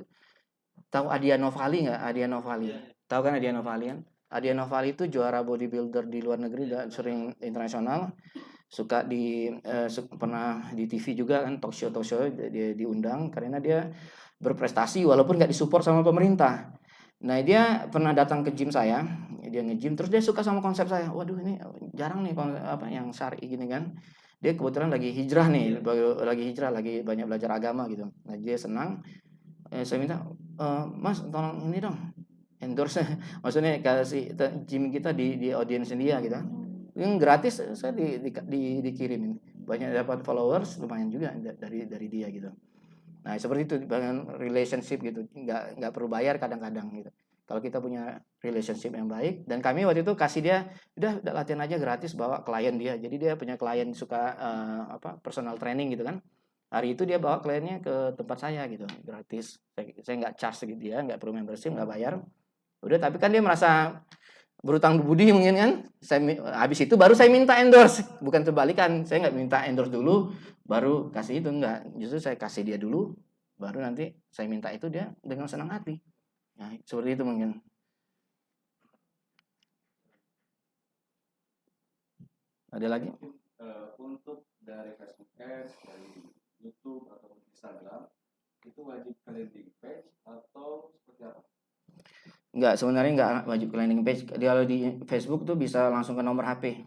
tahu Adia Novali nggak? Adia Novali, tahu kan Adia Novali kan? Adia Novali itu juara bodybuilder di luar negeri dan sering internasional. suka pernah di TV juga kan, talk show dia diundang karena dia berprestasi walaupun nggak disupport sama pemerintah. Nah dia pernah datang ke gym saya, dia nge-gym terus dia suka sama konsep saya. Waduh ini jarang nih yang syar'i gini kan. Dia kebetulan lagi hijrah nih, lagi banyak belajar agama gitu. Nah dia senang. Saya minta, Mas tolong ini dong, endorse, maksudnya kasih gym kita di audience dia gitu. Yang gratis saya dikirimin, banyak dapat followers lumayan juga dari dia gitu. Nah seperti itu dengan relationship gitu, nggak perlu bayar kadang-kadang gitu. Kalau kita punya relationship yang baik, dan kami waktu itu kasih dia udah latihan aja gratis, bawa klien dia. Jadi dia punya klien suka personal training gitu kan. Hari itu dia bawa kliennya ke tempat saya gitu gratis. Saya nggak charge gitu dia, nggak perlu membership, nggak bayar. Udah tapi kan dia merasa berutang budi mungkin kan. Habis itu baru saya minta endorse, bukan kebalikan. Saya nggak minta endorse dulu baru kasih itu, enggak. Justru saya kasih dia dulu baru nanti saya minta itu dia dengan senang hati. Nah, seperti itu mungkin. Ada lagi? Untuk dari Facebook Ads, dari YouTube atau Instagram itu wajib ke landing page atau seperti apa? Enggak, sebenarnya enggak wajib ke landing page. Kalau di Facebook tuh bisa langsung ke nomor HP.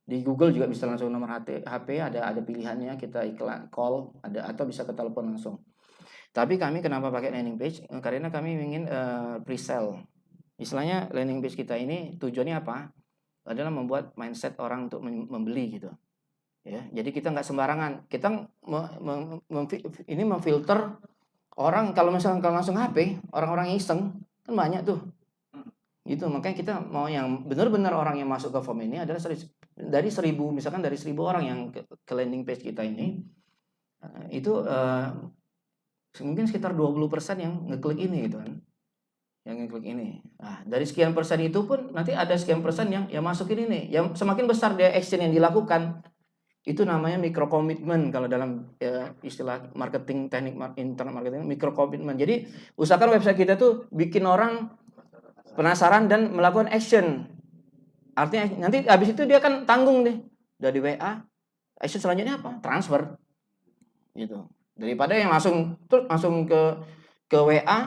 Di Google juga bisa langsung nomor HP, ada pilihannya, kita iklan call ada, atau bisa ke telepon langsung. Tapi kami kenapa pakai landing page? Karena kami ingin pre-sale. Istilahnya landing page kita ini tujuannya apa? Adalah membuat mindset orang untuk membeli gitu. Ya, jadi kita nggak sembarangan. Kita ini memfilter orang kalau misalnya kalau langsung HP, orang-orang iseng kan banyak tuh. Gitu, makanya kita mau yang benar-benar orang yang masuk ke form ini adalah dari 1.000 misalkan dari 1.000 orang yang ke landing page kita ini itu mungkin sekitar 20% yang ngeklik ini gitu kan. Yang ngeklik ini. Nah, dari sekian persen itu pun nanti ada sekian persen yang masukin ini. Yang semakin besar dia action yang dilakukan, itu namanya micro commitment kalau dalam istilah marketing, teknik internet marketing, micro commitment. Jadi usahakan website kita tuh bikin orang penasaran dan melakukan action. Artinya nanti habis itu dia kan tanggung deh dari WA. Action selanjutnya apa? Transfer. Gitu. Daripada yang langsung ke WA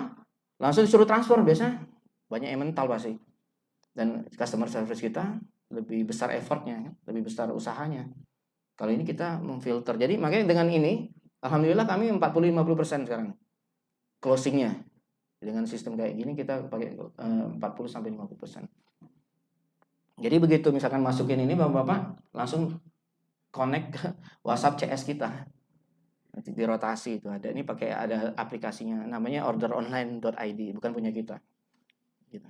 langsung disuruh transfer, biasanya banyak yang mental pasti. Dan customer service kita lebih besar effortnya, lebih besar usahanya. Kalau ini kita memfilter. Jadi makanya dengan ini alhamdulillah kami 40-50% sekarang closingnya. Dengan sistem kayak gini kita pakai 40-50%. Jadi begitu misalkan masukin ini Bapak-bapak langsung connect ke WhatsApp CS kita. Nanti dirotasi itu ada. Ini pakai ada aplikasinya namanya orderonline.id, bukan punya kita. Gitu.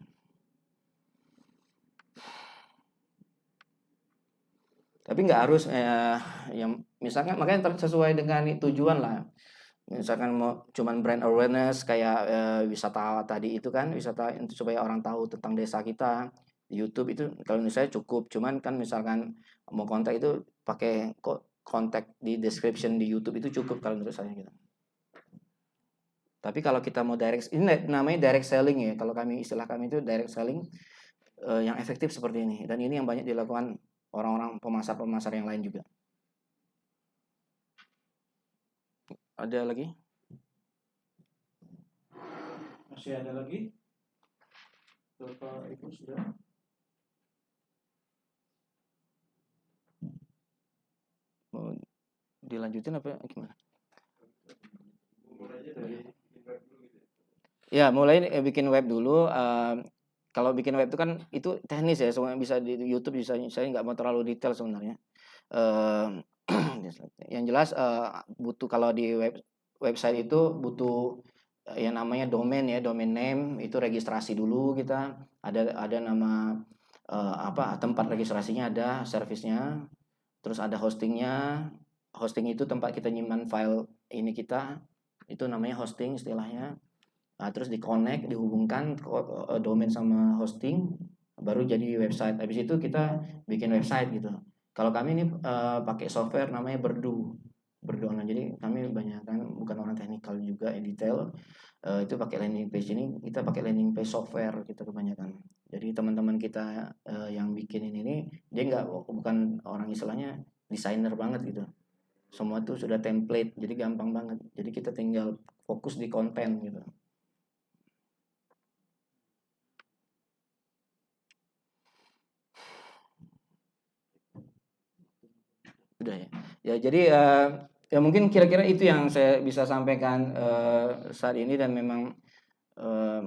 Tapi nggak harus yang misalkan makanya sesuai dengan tujuan lah. Misalkan mau cuman brand awareness kayak wisata tadi itu kan, wisata supaya orang tahu tentang desa kita. Di YouTube itu kalau menurut saya cukup, cuman kan misalkan mau kontak itu pakai kontak di description di YouTube itu cukup kalau menurut saya gitu. Tapi kalau kita mau direct, ini namanya direct selling ya. Kalau istilah kami itu direct selling yang efektif seperti ini. Dan ini yang banyak dilakukan orang-orang pemasar-pemasar yang lain juga. Ada lagi? Masih ada lagi? Bapak Ibu sudah? Mau dilanjutin apa gimana? Ya, mulai bikin web dulu. Kalau bikin web itu kan itu teknis ya, semua bisa di YouTube bisa. Saya nggak mau terlalu detail sebenarnya. Yang jelas butuh kalau di website itu butuh yang namanya domain ya, domain name itu registrasi dulu kita. Ada nama tempat registrasinya, ada servisnya. Terus ada hostingnya. Hosting itu tempat kita nyimpan file ini kita. Itu namanya hosting istilahnya. Nah, terus di-connect, dihubungkan domain sama hosting, baru jadi website. Habis itu kita bikin website gitu. Kalau kami ini pakai software namanya Berdu online. Jadi kami banyak kan bukan orang teknikal juga, detail. Itu pakai landing page ini, kita pakai landing page software kita kebanyakan. Jadi teman-teman kita yang bikin ini dia bukan orang istilahnya desainer banget gitu. Semua tuh sudah template, jadi gampang banget. Jadi kita tinggal fokus di konten gitu. Udah ya. Ya jadi ya mungkin kira-kira itu yang saya bisa sampaikan saat ini, dan memang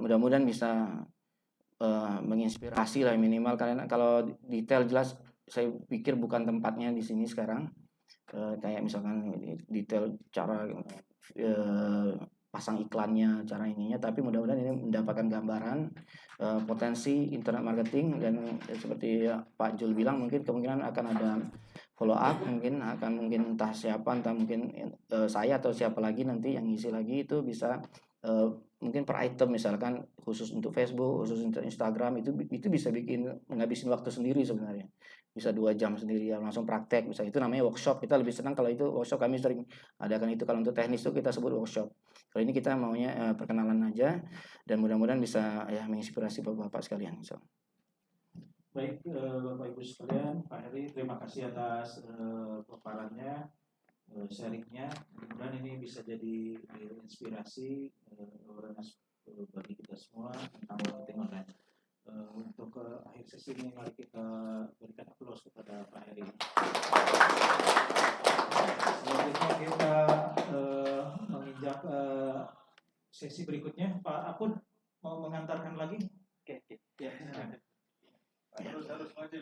mudah-mudahan bisa menginspirasi lah minimal, karena kalau detail jelas saya pikir bukan tempatnya di sini sekarang. Kayak misalkan detail cara pasang iklannya, cara ininya, tapi mudah-mudahan ini mendapatkan gambaran potensi internet marketing. Dan seperti Pak Jul bilang, mungkin kemungkinan akan ada follow up, mungkin entah siapa, entah mungkin saya atau siapa lagi nanti yang ngisi lagi, itu bisa mungkin per item, misalkan khusus untuk Facebook, khusus untuk Instagram, itu bisa ngabisin waktu sendiri sebenarnya, bisa 2 jam sendiri ya, langsung praktek. Bisa, itu namanya workshop. Kita lebih senang kalau itu workshop, kami sering adakan itu. Kalau untuk teknis itu kita sebut workshop. Kalau ini kita maunya perkenalan aja, dan mudah-mudahan bisa ya menginspirasi bapak-bapak sekalian. Baik, Bapak Ibu sekalian, Pak Heri, terima kasih atas paparannya, sharingnya. Mudah-mudahan ini bisa jadi inspirasi awareness bagi kita semua tentang marketing online. Untuk akhir sesi ini, mari kita berikan aplaus kepada Pak Heri. Selanjutnya kita menginjak sesi berikutnya. Pak Apun mau mengantarkan lagi? Oke. Ya. harus maju.